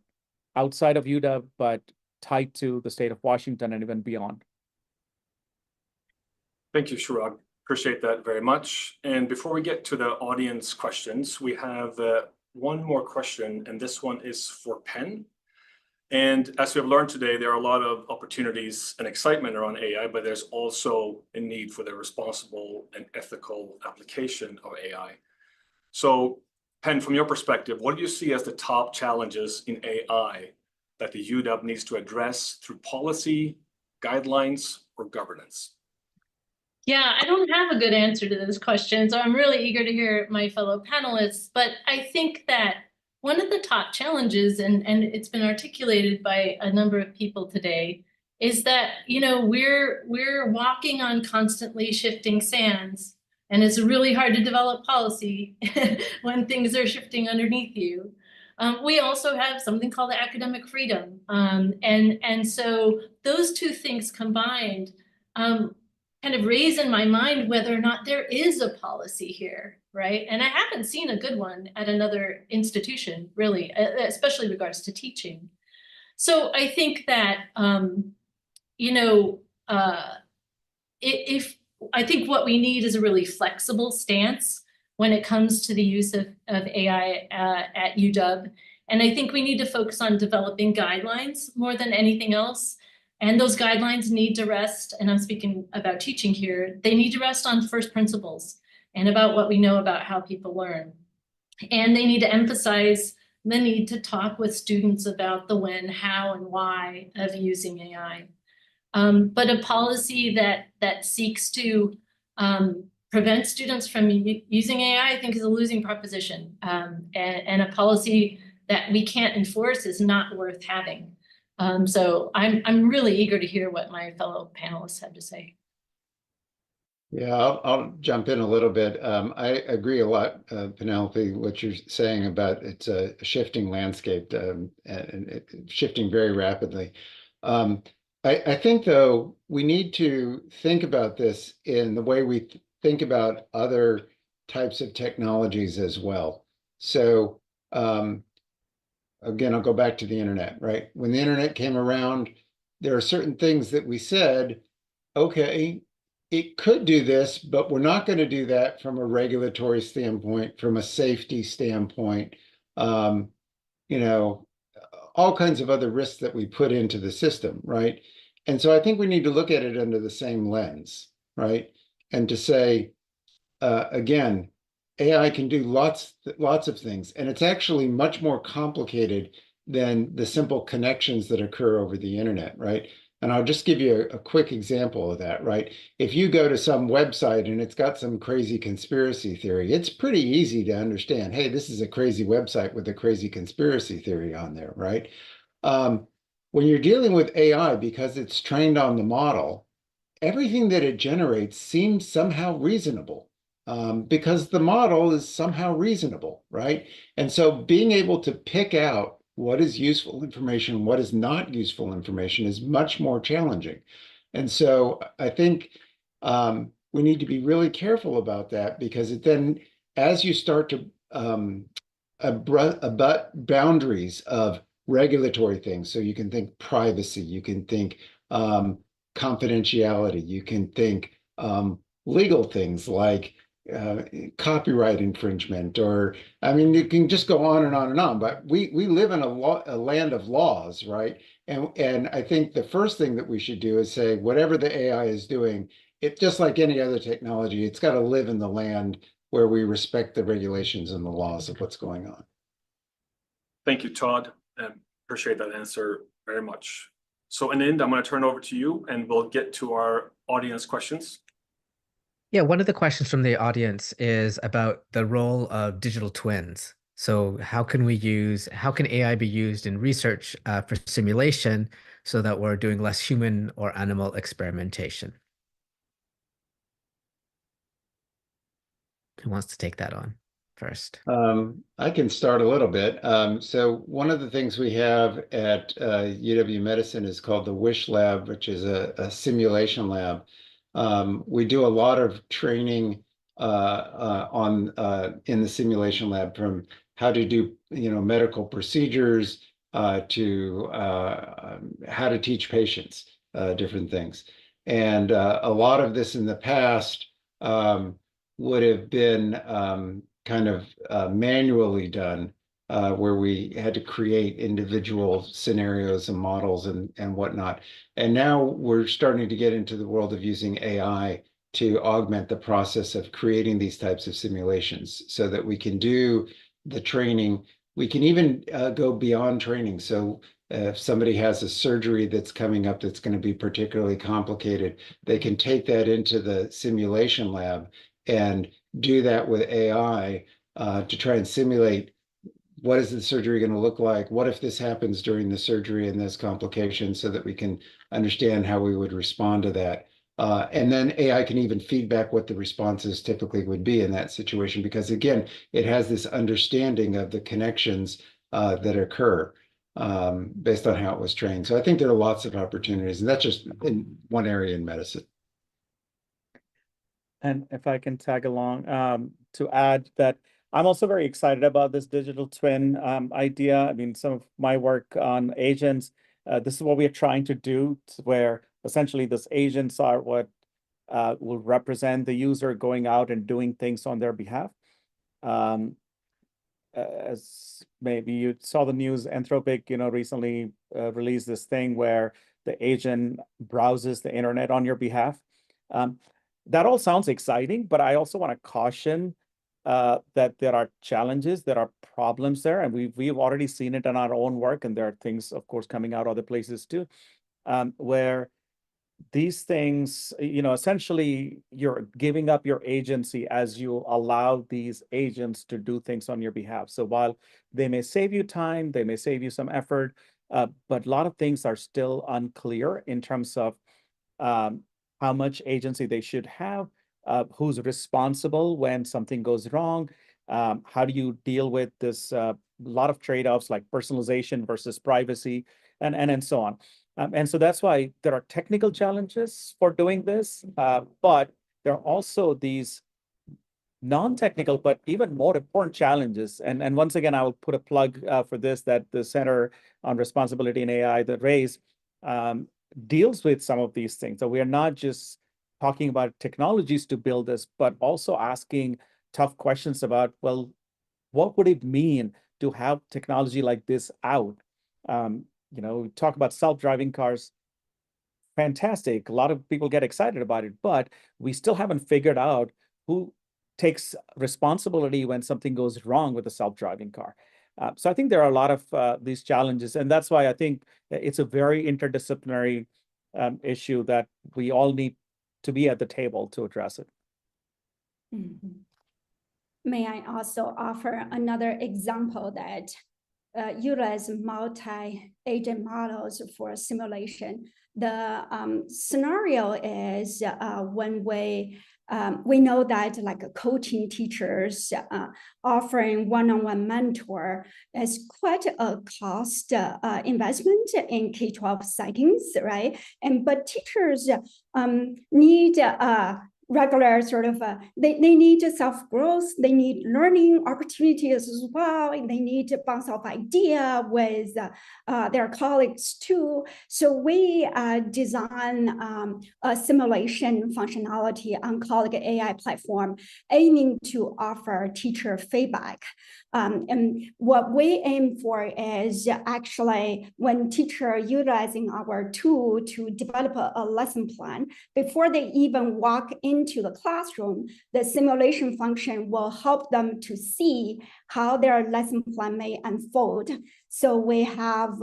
Speaker 5: outside of UW, but tied to the state of Washington and even beyond.
Speaker 3: Thank you, Chirag. Appreciate that very much. And before we get to the audience questions, we have one more question, and this one is for Penn. And as we have learned today, there are a lot of opportunities and excitement around AI, but there's also a need for the responsible and ethical application of AI. So, Penn, from your perspective, what do you see as the top challenges in AI that the UW needs to address through policy, guidelines, or governance?
Speaker 8: Yeah, I don't have a good answer to this question, so I'm really eager to hear my fellow panelists. But I think that one of the top challenges, and it's been articulated by a number of people today, is that we're walking on constantly shifting sands, and it's really hard to develop policy when things are shifting underneath you. We also have something called academic freedom, and so those two things combined kind of raise in my mind whether or not there is a policy here, right? And I haven't seen a good one at another institution, really, especially regards to teaching. So I think that, if I think what we need is a really flexible stance when it comes to the use of AI at UW. And I think we need to focus on developing guidelines more than anything else. And those guidelines need to rest, and I'm speaking about teaching here, they need to rest on first principles and about what we know about how people learn. And they need to emphasize the need to talk with students about the when, how, and why of using AI. But a policy that seeks to prevent students from using AI, I think, is a losing proposition. And a policy that we can't enforce is not worth having. So I'm really eager to hear what my fellow panelists have to say.
Speaker 7: Yeah, I'll jump in a little bit. I agree a lot, Penelope, what you're saying about it's a shifting landscape and shifting very rapidly. I think, though, we need to think about this in the way we think about other types of technologies as well. So again, I'll go back to the internet, right? When the internet came around, there are certain things that we said, okay, it could do this, but we're not going to do that from a regulatory standpoint, from a safety standpoint, you know, all kinds of other risks that we put into the system, right? And so I think we need to look at it under the same lens, right? And to say, again, AI can do lots of things, and it's actually much more complicated than the simple connections that occur over the internet, right? And I'll just give you a quick example of that, right? If you go to some website and it's got some crazy conspiracy theory, it's pretty easy to understand, hey, this is a crazy website with a crazy conspiracy theory on there, right? When you're dealing with AI, because it's trained on the model, everything that it generates seems somehow reasonable. Because the model is somehow reasonable, right? And so being able to pick out what is useful information, what is not useful information is much more challenging. And so I think we need to be really careful about that, because it then, as you start to abut boundaries of regulatory things, so you can think privacy, you can think confidentiality, you can think legal things like copyright infringement, or I mean, you can just go on and on and on. But we live in a land of laws, right? And I think the first thing that we should do is say, whatever the AI is doing, it just like any other technology, it's got to live in the land where we respect the regulations and the laws of what's going on.
Speaker 3: Thank you, Todd. Appreciate that answer very much. So Anand, I'm going to turn over to you, and we'll get to our audience questions.
Speaker 2: Yeah, one of the questions from the audience is about the role of digital twins. So how can AI be used in research for simulation so that we're doing less human or animal experimentation? Who wants to take that on first?
Speaker 7: I can start a little bit. So one of the things we have at UW Medicine is called the WISH Lab, which is a simulation lab. We do a lot of training in the simulation lab, from how to do medical procedures to how to teach patients different things. And a lot of this in the past would have been kind of manually done, where we had to create individual scenarios and models and whatnot. And now we're starting to get into the world of using AI to augment the process of creating these types of simulations, so that we can do the training. We can even go beyond training. So if somebody has a surgery that's coming up that's going to be particularly complicated, they can take that into the simulation lab and do that with AI to try and simulate, what is the surgery going to look like? What if this happens during the surgery and there's complications, so that we can understand how we would respond to that. And then AI can even feedback what the responses typically would be in that situation, because again, it has this understanding of the connections that occur based on how it was trained. So I think there are lots of opportunities, and that's just in one area in medicine.
Speaker 5: And if I can tag along to add that I'm also very excited about this digital twin idea. I mean, some of my work on agents, this is what we are trying to do, where essentially these agents are what will represent the user going out and doing things on their behalf. As maybe you saw the news, Anthropic, recently released this thing where the agent browses the internet on your behalf. That all sounds exciting, but I also want to caution that there are challenges, there are problems there, and we've already seen it in our own work, and there are things, of course, coming out other places too, where these things, essentially you're giving up your agency as you allow these agents to do things on your behalf. So while they may save you time, they may save you some effort, but a lot of things are still unclear in terms of how much agency they should have, who's responsible when something goes wrong, how do you deal with this lot of trade-offs like personalization versus privacy, and so on. And so that's why there are technical challenges for doing this, but there are also these non-technical, but even more important challenges. And once again, I will put a plug for this, that the Center on Responsibility in AI, the RAISE, deals with some of these things. So we are not just talking about technologies to build this, but also asking tough questions about, well, what would it mean to have technology like this out? We talk about self-driving cars, fantastic. A lot of people get excited about it, but we still haven't figured out who takes responsibility when something goes wrong with a self-driving car. So I think there are a lot of these challenges, and that's why I think it's a very interdisciplinary issue that we all need to be at the table to address it.
Speaker 6: Mm-hmm. May I also offer another example that utilize multi-agent models for simulation? The scenario is when we know that like coaching teachers offering one-on-one mentor is quite a cost investment in K-12 settings, right? But teachers need regular sort of, they need self-growth, they need learning opportunities as well, and they need to bounce off idea with their colleagues too. So we design a simulation functionality on Colleague AI platform, aiming to offer teacher feedback. And what we aim for is actually when teacher utilizing our tool to develop a lesson plan, before they even walk into the classroom, the simulation function will help them to see how their lesson plan may unfold. So we have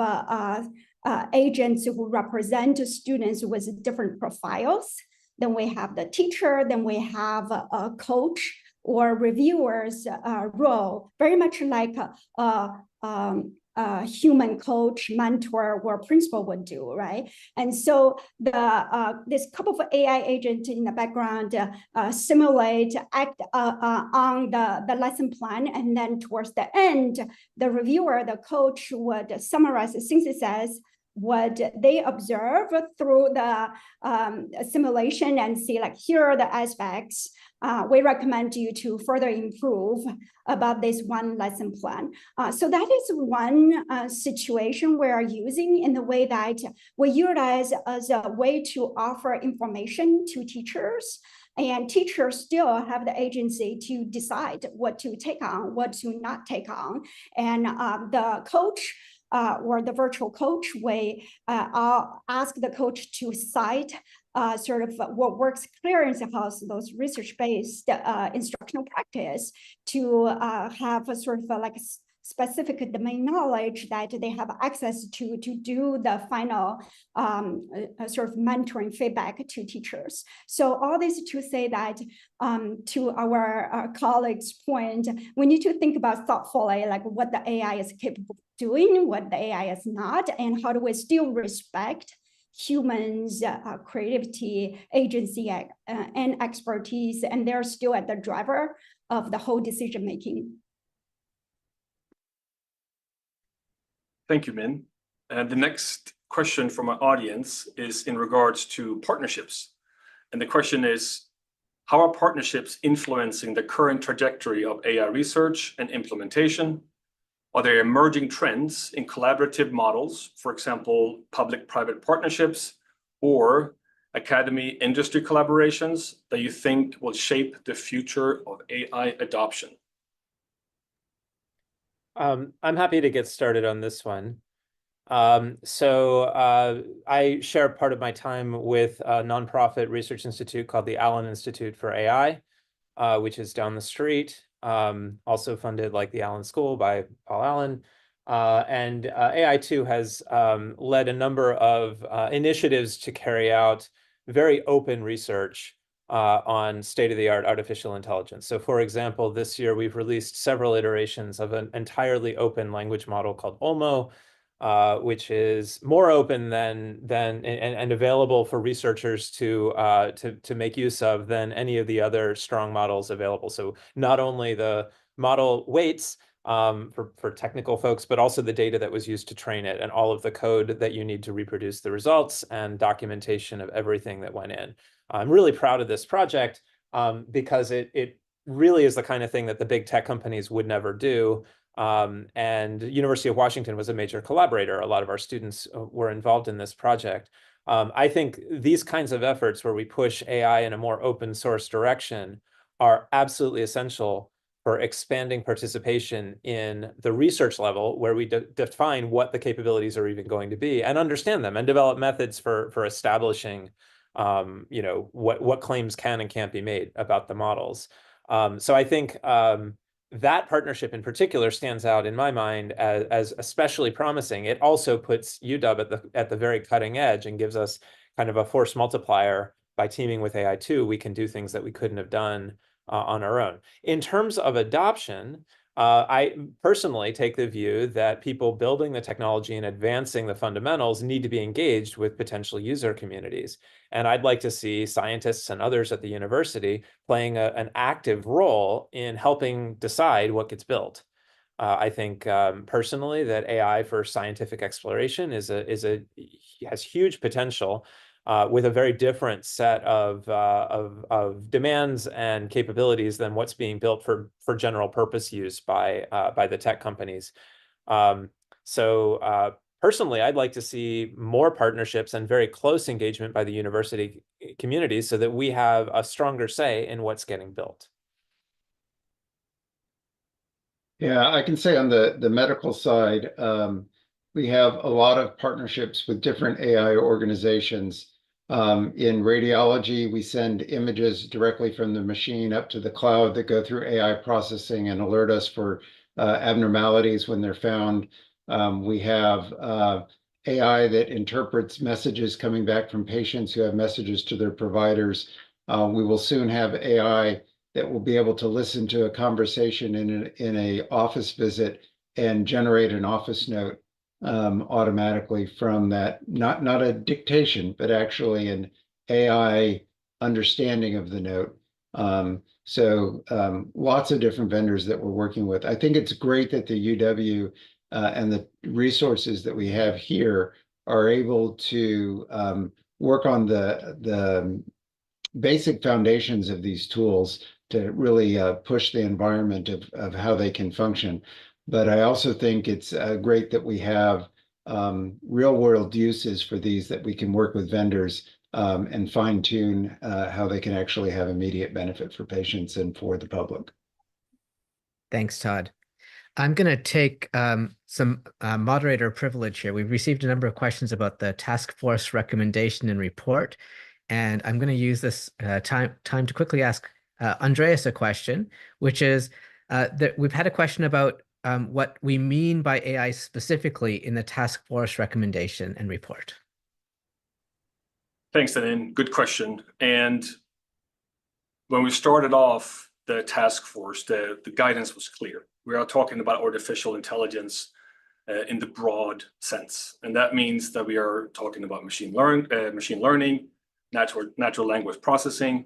Speaker 6: agents who represent students with different profiles. Then we have the teacher, then we have a coach or reviewers role, very much like a human coach, mentor, or principal would do, right? And so this couple of AI agents in the background simulate, act on the lesson plan, and then towards the end, the reviewer, the coach would summarize, synthesize what they observe through the simulation and see like, here are the aspects we recommend you to further improve about this one lesson plan. So that is one situation we are using in the way that we utilize as a way to offer information to teachers, and teachers still have the agency to decide what to take on, what to not take on. And the coach or the virtual coach, I'll ask the coach to cite sort of what works clearance house, those research-based instructional practice to have a sort of like specific domain knowledge that they have access to do the final sort of mentoring feedback to teachers. So all this to say that to our colleagues' point, we need to think about thoughtfully like what the AI is capable of doing, what the AI is not, and how do we still respect humans' creativity, agency, and expertise, and they're still at the driver of the whole decision making.
Speaker 3: Thank you, Min. And the next question from our audience is in regards to partnerships. And the question is, how are partnerships influencing the current trajectory of AI research and implementation? Are there emerging trends in collaborative models, for example, public-private partnerships or academy industry collaborations that you think will shape the future of AI adoption?
Speaker 4: I'm happy to get started on this one. I share part of my time with a nonprofit research institute called the Allen Institute for AI, which is down the street, also funded like the Allen School by Paul Allen. And AI2 has led a number of initiatives to carry out very open research on state-of-the-art artificial intelligence. So for example, this year we've released several iterations of an entirely open language model called Olmo, which is more open and available for researchers to make use of than any of the other strong models available. So not only the model weights for technical folks, but also the data that was used to train it and all of the code that you need to reproduce the results and documentation of everything that went in. I'm really proud of this project because it really is the kind of thing that the big tech companies would never do. And University of Washington was a major collaborator. A lot of our students were involved in this project. I think these kinds of efforts where we push AI in a more open source direction are absolutely essential for expanding participation in the research level, where we define what the capabilities are even going to be and understand them and develop methods for establishing what claims can and can't be made about the models. So I think that partnership in particular stands out in my mind as especially promising. It also puts UW at the very cutting edge and gives us kind of a force multiplier. By teaming with AI2, we can do things that we couldn't have done on our own. In terms of adoption, I personally take the view that people building the technology and advancing the fundamentals need to be engaged with potential user communities. And I'd like to see scientists and others at the university playing an active role in helping decide what gets built. I think personally that AI for scientific exploration has huge potential with a very different set of demands and capabilities than what's being built for general purpose use by the tech companies. Personally, I'd like to see more partnerships and very close engagement by the university community so that we have a stronger say in what's getting built.
Speaker 7: Yeah, I can say on the medical side, we have a lot of partnerships with different AI organizations. In radiology, we send images directly from the machine up to the cloud that go through AI processing and alert us for abnormalities when they're found. We have AI that interprets messages coming back from patients who have messages to their providers. We will soon have AI that will be able to listen to a conversation in a office visit and generate an office note automatically from that, not a dictation, but actually an AI understanding of the note. Lots of different vendors that we're working with. I think it's great that the UW and the resources that we have here are able to work on the basic foundations of these tools to really push the environment of how they can function. But I also think it's great that we have real world uses for these that we can work with vendors and fine tune how they can actually have immediate benefit for patients and for the public.
Speaker 2: Thanks, Todd. I'm going to take some moderator privilege here. We've received a number of questions about the task force recommendation and report, and I'm going to use this time to quickly ask Andreas a question, which is that we've had a question about what we mean by AI specifically in the task force recommendation and report.
Speaker 3: Thanks, Anin. Good question. And when we started off the task force, the guidance was clear. We are talking about artificial intelligence in the broad sense. And that means that we are talking about machine learning, natural language processing,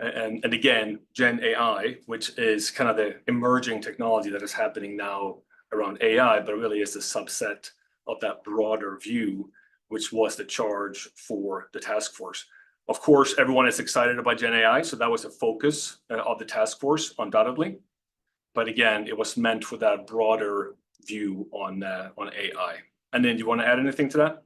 Speaker 3: and again, Gen AI, which is kind of the emerging technology that is happening now around AI, but really is a subset of that broader view, which was the charge for the task force. Of course, everyone is excited about Gen AI, so that was a focus of the task force, undoubtedly. But again, it was meant for that broader view on AI. And then, do you want to add anything to that?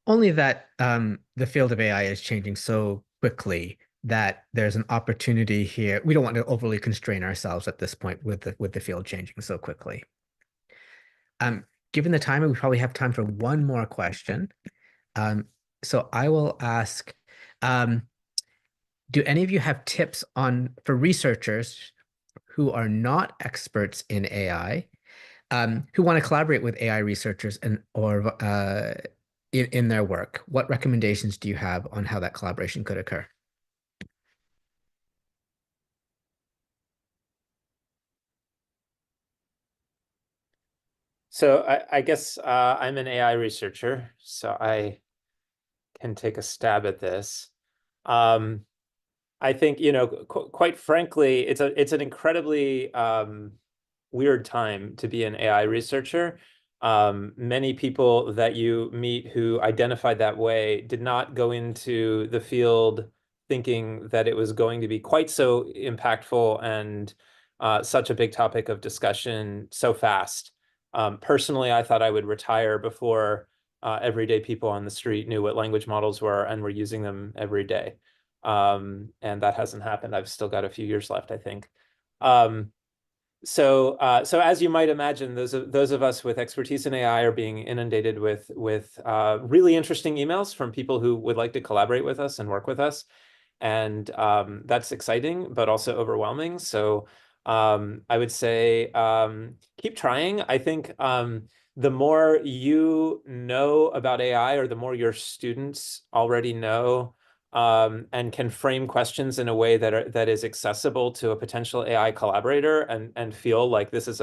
Speaker 2: Only that the field of AI is changing so quickly that there's an opportunity here. We don't want to overly constrain ourselves at this point with the field changing so quickly. given the time, we probably have time for one more question. So I will ask, do any of you have tips for researchers who are not experts in AI, who want to collaborate with AI researchers or in their work? What recommendations do you have on how that collaboration could occur?
Speaker 4: So I guess I'm an AI researcher, so I can take a stab at this. I think, you know, quite frankly, it's an incredibly weird time to be an AI researcher. Many people that you meet who identified that way did not go into the field thinking that it was going to be quite so impactful and such a big topic of discussion so fast. Personally, I thought I would retire before everyday people on the street knew what language models were and were using them every day. And that hasn't happened. I've still got a few years left, I think. So as you might imagine, those of us with expertise in AI are being inundated with really interesting emails from people who would like to collaborate with us and work with us, and that's exciting, but also overwhelming. So I would say keep trying. I think the more you know about AI, or the more your students already know, and can frame questions in a way that is accessible to a potential AI collaborator, and feel like this is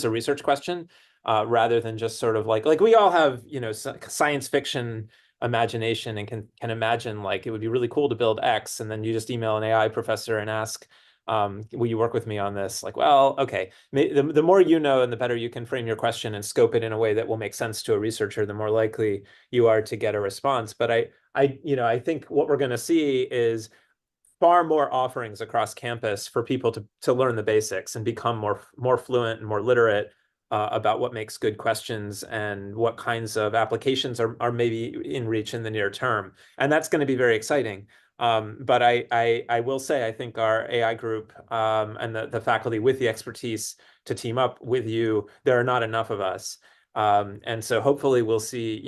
Speaker 4: a research question, rather than just sort of like we all have, you know, science fiction imagination, and can imagine like it would be really cool to build X, and then you just email an AI professor and ask, will you work with me on this? Like, well, okay, the more you know and the better you can frame your question and scope it in a way that will make sense to a researcher, the more likely you are to get a response. But I think what we're going to see is far more offerings across campus for people to learn the basics and become more fluent and more literate about what makes good questions and what kinds of applications are maybe in reach in the near term. And that's going to be very exciting. But I will say, I think our AI group and the faculty with the expertise to team up with you, there are not enough of us. And so hopefully we'll see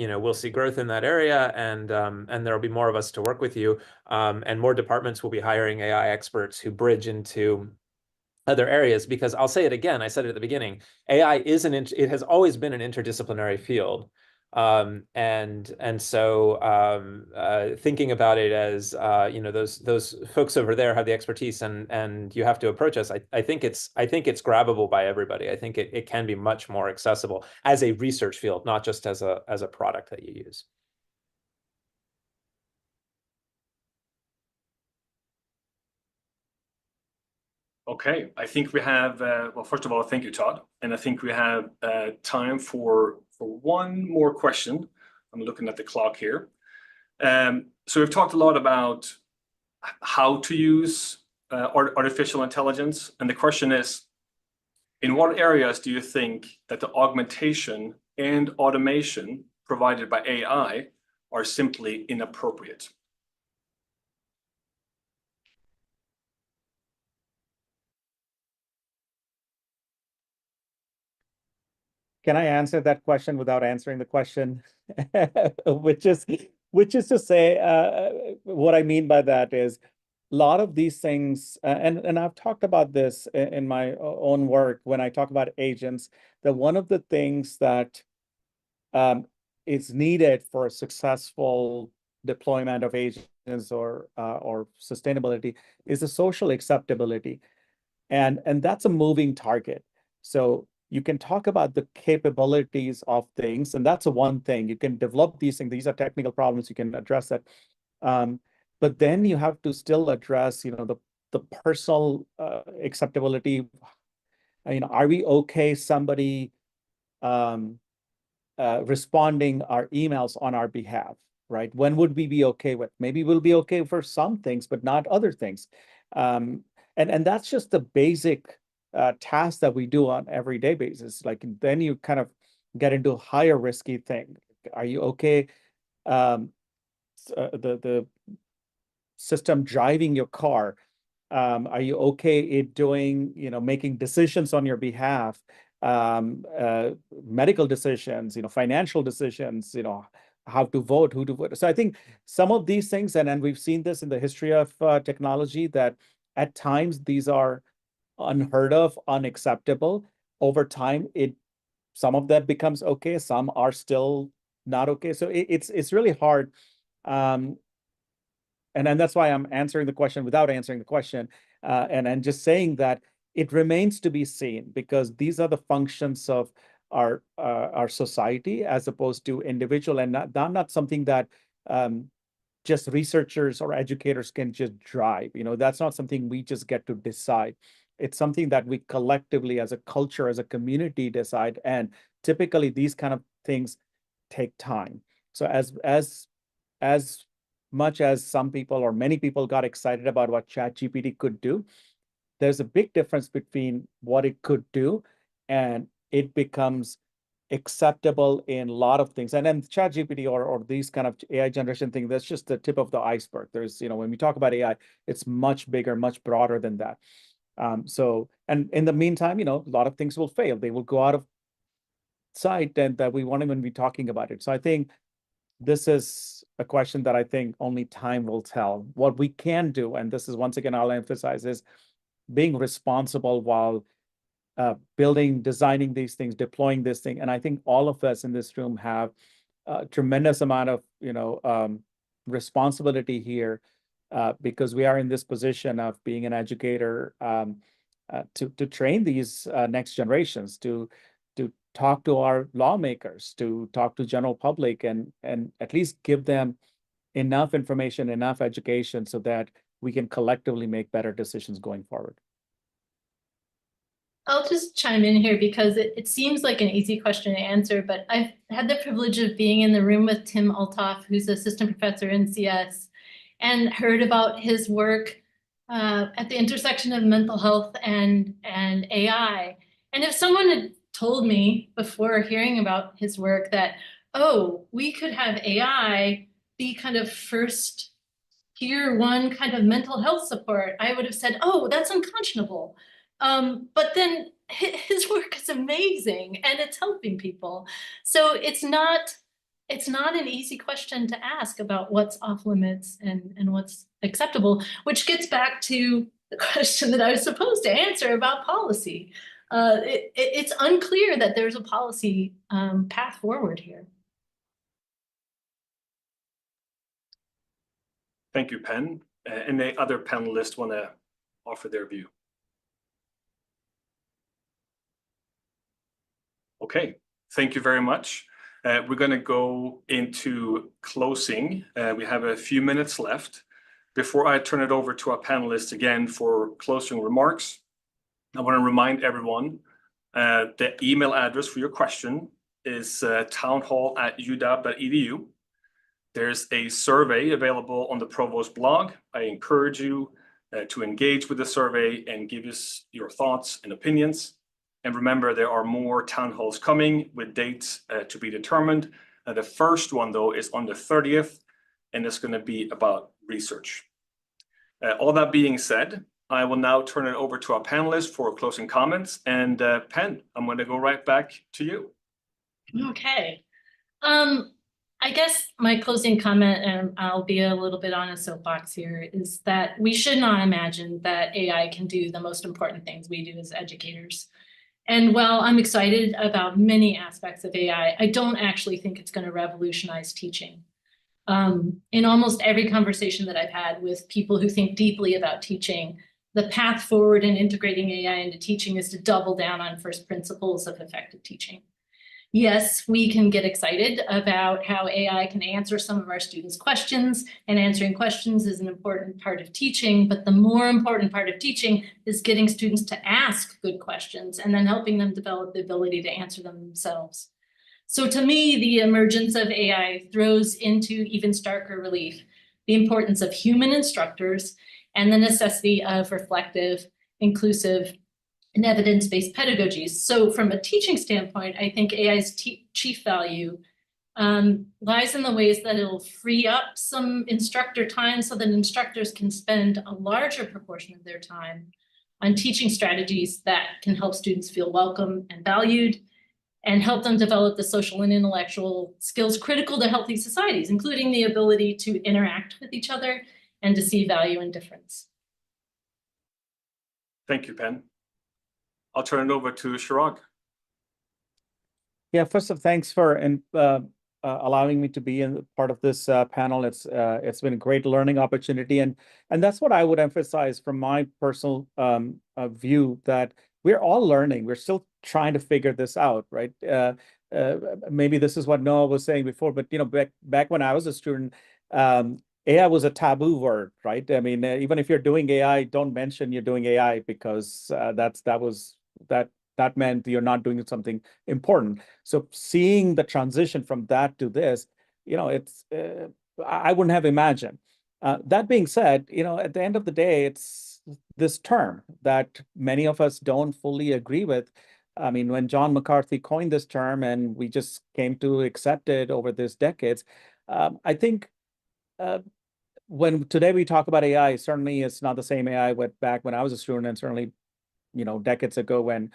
Speaker 4: growth in that area, and there'll be more of us to work with you, and more departments will be hiring AI experts who bridge into other areas. Because I'll say it again, I said it at the beginning, AI it has always been an interdisciplinary field. And so thinking about it as those folks over there have the expertise, and you have to approach us. I think it's grabbable by everybody. I think it can be much more accessible as a research field, not just as a product that you use.
Speaker 3: Okay, I think we have, well, first of all, thank you, Todd. And I think we have time for one more question. I'm looking at the clock here. So we've talked a lot about how to use artificial intelligence. And the question is, in what areas do you think that the augmentation and automation provided by AI are simply inappropriate?
Speaker 5: Can I answer that question without answering the question? which is to say, what I mean by that is a lot of these things, and I've talked about this in my own work when I talk about agents, that one of the things that is needed for a successful deployment of agents or sustainability is the social acceptability, and that's a moving target. So you can talk about the capabilities of things, and that's a one thing. You can develop these things. These are technical problems. You can address that. But then you have to still address, the personal acceptability. Are we okay somebody responding our emails on our behalf, right? When would we be okay with? Maybe we'll be okay for some things, but not other things. And that's just the basic tasks that we do on everyday basis. Like, then you kind of get into a higher risky thing. Are you okay? The system driving your car. Are you okay it doing, making decisions on your behalf? medical decisions, financial decisions, how to vote, who to vote. So I think some of these things, and we've seen this in the history of technology, that at times these are unheard of, unacceptable. Over time, some of that becomes okay, some are still not okay. So it's really hard. And then that's why I'm answering the question without answering the question, and just saying that it remains to be seen, because these are the functions of our society as opposed to individual, and not something that just researchers or educators can just drive. That's not something we just get to decide. It's something that we collectively, as a culture, as a community, decide. And typically, these kind of things take time. So as much as some people or many people got excited about what ChatGPT could do, there's a big difference between what it could do and it becomes acceptable in a lot of things. And then ChatGPT or these kind of AI generation thing, that's just the tip of the iceberg. There's, when we talk about AI, it's much bigger, much broader than that. And in the meantime, a lot of things will fail. They will go out of sight, and that we won't even be talking about it. So I think this is a question that I think only time will tell. What we can do, and this is once again, I'll emphasize, is being responsible while building, designing these things, deploying this thing. And I think all of us in this room have a tremendous amount of, responsibility here, because we are in this position of being an educator, to train these next generations, to talk to our lawmakers, to talk to general public, and at least give them enough information, enough education, so that we can collectively make better decisions going forward.
Speaker 8: I'll just chime in here because it seems like an easy question to answer, but I've had the privilege of being in the room with Tim Althoff, who's assistant professor in CS, and heard about his work at the intersection of mental health and AI. And if someone had told me before hearing about his work that, oh, we could have AI be kind of first tier one kind of mental health support, I would have said, oh, that's unconscionable. But then his work is amazing and it's helping people. So it's not an easy question to ask about what's off limits and what's acceptable, which gets back to the question that I was supposed to answer about policy. It's unclear that there's a policy path forward here.
Speaker 3: Thank you, Pen. And the other panelists want to offer their view. Okay, thank you very much. We're going to go into closing. We have a few minutes left. Before I turn it over to our panelists again for closing remarks, I want to remind everyone the email address for your question is townhall@uw.edu. There's a survey available on the Provost blog. I encourage you to engage with the survey and give us your thoughts and opinions. And remember, there are more town halls coming with dates to be determined. The first one, though, is on the 30th, and it's going to be about research. All that being said, I will now turn it over to our panelists for closing comments. And Pen, I'm going to go right back to you.
Speaker 8: Okay. I guess my closing comment, and I'll be a little bit on a soapbox here, is that we should not imagine that AI can do the most important things we do as educators. And while I'm excited about many aspects of AI, I don't actually think it's going to revolutionize teaching. In almost every conversation that I've had with people who think deeply about teaching, the path forward in integrating AI into teaching is to double down on first principles of effective teaching. Yes, we can get excited about how AI can answer some of our students' questions, and answering questions is an important part of teaching, but the more important part of teaching is getting students to ask good questions and then helping them develop the ability to answer them themselves. So to me, the emergence of AI throws into even starker relief the importance of human instructors and the necessity of reflective, inclusive, and evidence-based pedagogies. So from a teaching standpoint, I think AI's chief value lies in the ways that it'll free up some instructor time so that instructors can spend a larger proportion of their time on teaching strategies that can help students feel welcome and valued, and help them develop the social and intellectual skills critical to healthy societies, including the ability to interact with each other and to see value in difference.
Speaker 3: Thank you, Pen. I'll turn it over to Chirag.
Speaker 5: Yeah, first of all, thanks for allowing me to be in part of this panel. It's been a great learning opportunity, and that's what I would emphasize from my personal view, that we're all learning. We're still trying to figure this out, right? Maybe this is what Noah was saying before, but back when I was a student, AI was a taboo word, right? I mean, even if you're doing AI, don't mention you're doing AI, because that meant you're not doing something important. So seeing the transition from that to this, it's I wouldn't have imagined. That being said, at the end of the day, it's this term that many of us don't fully agree with. I mean, when John McCarthy coined this term and we just came to accept it over these decades, I think when today we talk about AI, certainly it's not the same AI back when I was a student, and certainly, decades ago when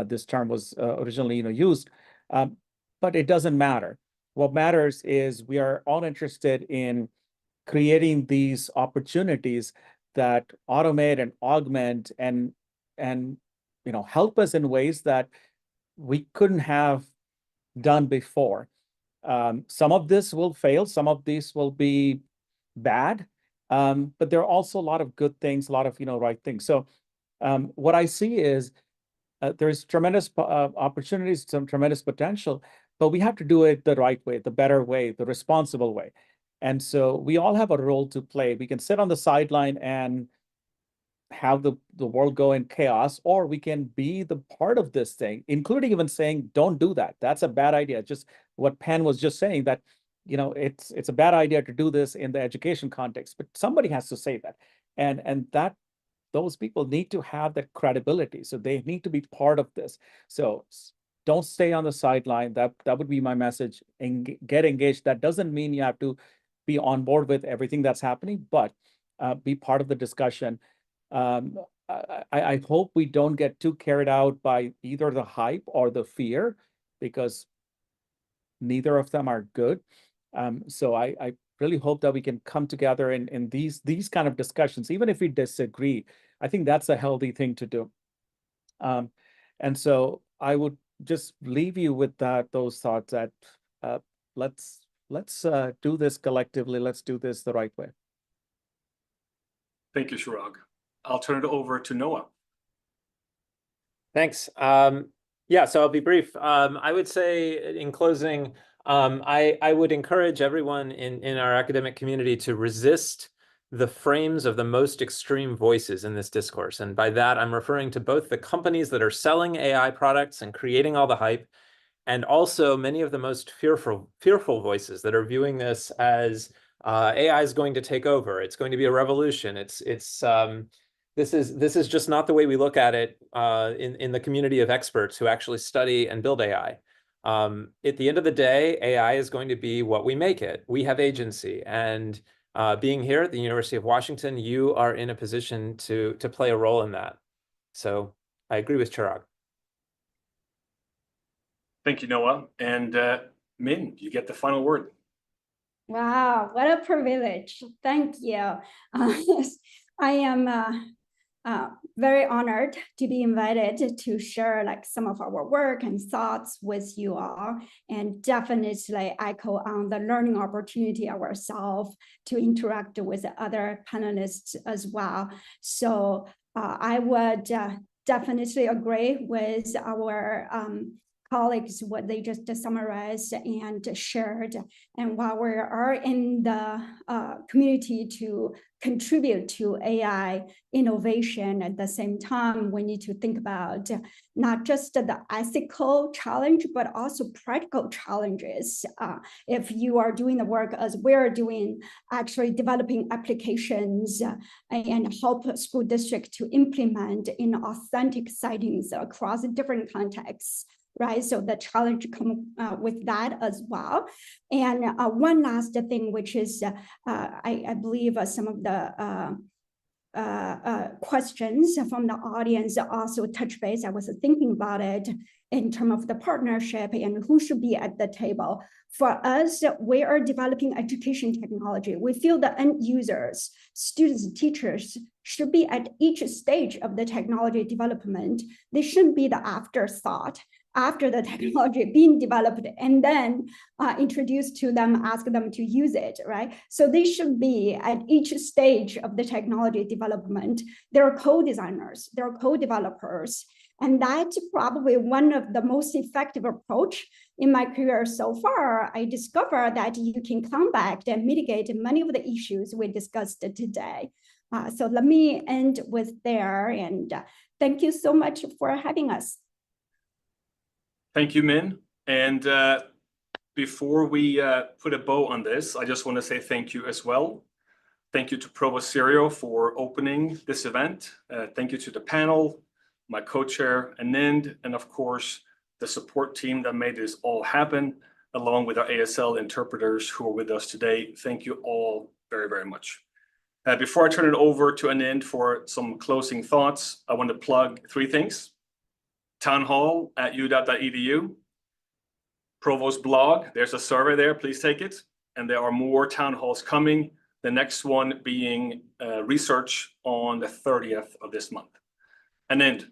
Speaker 5: this term was originally, used. But it doesn't matter. What matters is we are all interested in creating these opportunities that automate and augment and help us in ways that we couldn't have done before. Some of this will fail, some of these will be bad, but there are also a lot of good things, a lot of right things. So what I see is there's tremendous opportunities, some tremendous potential, but we have to do it the right way, the better way, the responsible way. And so we all have a role to play. We can sit on the sideline and have the world go in chaos, or we can be the part of this thing, including even saying, don't do that. That's a bad idea. Just what Pen was just saying, that it's a bad idea to do this in the education context, but somebody has to say that. And that those people need to have that credibility. So they need to be part of this. So don't stay on the sideline. That would be my message. And get engaged. That doesn't mean you have to be on board with everything that's happening, but be part of the discussion. I hope we don't get too carried out by either the hype or the fear, because neither of them are good. So I really hope that we can come together in these kind of discussions, even if we disagree. I think that's a healthy thing to do. And so I would just leave you with those thoughts that let's do this collectively. Let's do this the right way.
Speaker 3: Thank you, Chirag. I'll turn it over to Noah.
Speaker 4: Thanks. Yeah, so I'll be brief. I would say in closing, I would encourage everyone in our academic community to resist the frames of the most extreme voices in this discourse. And by that, I'm referring to both the companies that are selling AI products and creating all the hype, and also many of the most fearful voices that are viewing this as AI is going to take over. It's going to be a revolution. This is just not the way we look at it in the community of experts who actually study and build AI. At the end of the day, AI is going to be what we make it. We have agency, and being here at the University of Washington, you are in a position to play a role in that. So I agree with Chirag.
Speaker 3: Thank you, Noah. And Min, you get the final word.
Speaker 6: Wow, what a privilege. Thank you. I am very honored to be invited to share some of our work and thoughts with you all, and definitely echo on the learning opportunity ourselves to interact with other panelists as well. So I would definitely agree with our colleagues, what they just summarized and shared. And while we are in the community to contribute to AI innovation, at the same time, we need to think about not just the ethical challenge, but also practical challenges. If you are doing the work as we're doing, actually developing applications and help school district to implement in authentic settings across different contexts, right? So the challenge comes with that as well. And one last thing, which is, I believe some of the questions from the audience also touch base. I was thinking about it in terms of the partnership and who should be at the table. For us, we are developing education technology. We feel the end users, students, teachers should be at each stage of the technology development. They shouldn't be the afterthought after the technology being developed and then introduced to them, ask them to use it, right? So they should be at each stage of the technology development. They're co-designers, they're co-developers. And that's probably one of the most effective approach in my career so far. I discovered that you can combat and mitigate many of the issues we discussed today. So let me end with there, and thank you so much for having us.
Speaker 3: Thank you, Min. And before we put a bow on this, I just want to say thank you as well. Thank you to Provost Serio for opening this event. Thank you to the panel, my co-chair, Anand, and of course, the support team that made this all happen, along with our ASL interpreters who are with us today. Thank you all very, very much. Before I turn it over to Anand for some closing thoughts, I want to plug 3 things. Town hall at uw.edu, Provost blog, there's a survey there, please take it. And there are more town halls coming, the next one being research on the 30th of this month. Anand,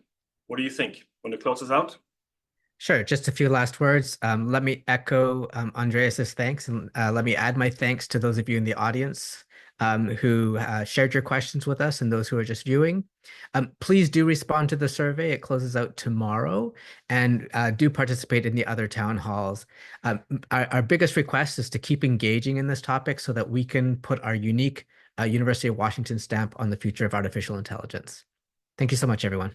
Speaker 3: what do you think? Want to close us out?
Speaker 2: Sure, just a few last words. Let me echo Andreas's thanks, and let me add my thanks to those of you in the audience who shared your questions with us and those who are just viewing. Please do respond to the survey. It closes out tomorrow, and do participate in the other town halls. Our biggest request is to keep engaging in this topic so that we can put our unique University of Washington stamp on the future of artificial intelligence. Thank you so much, everyone.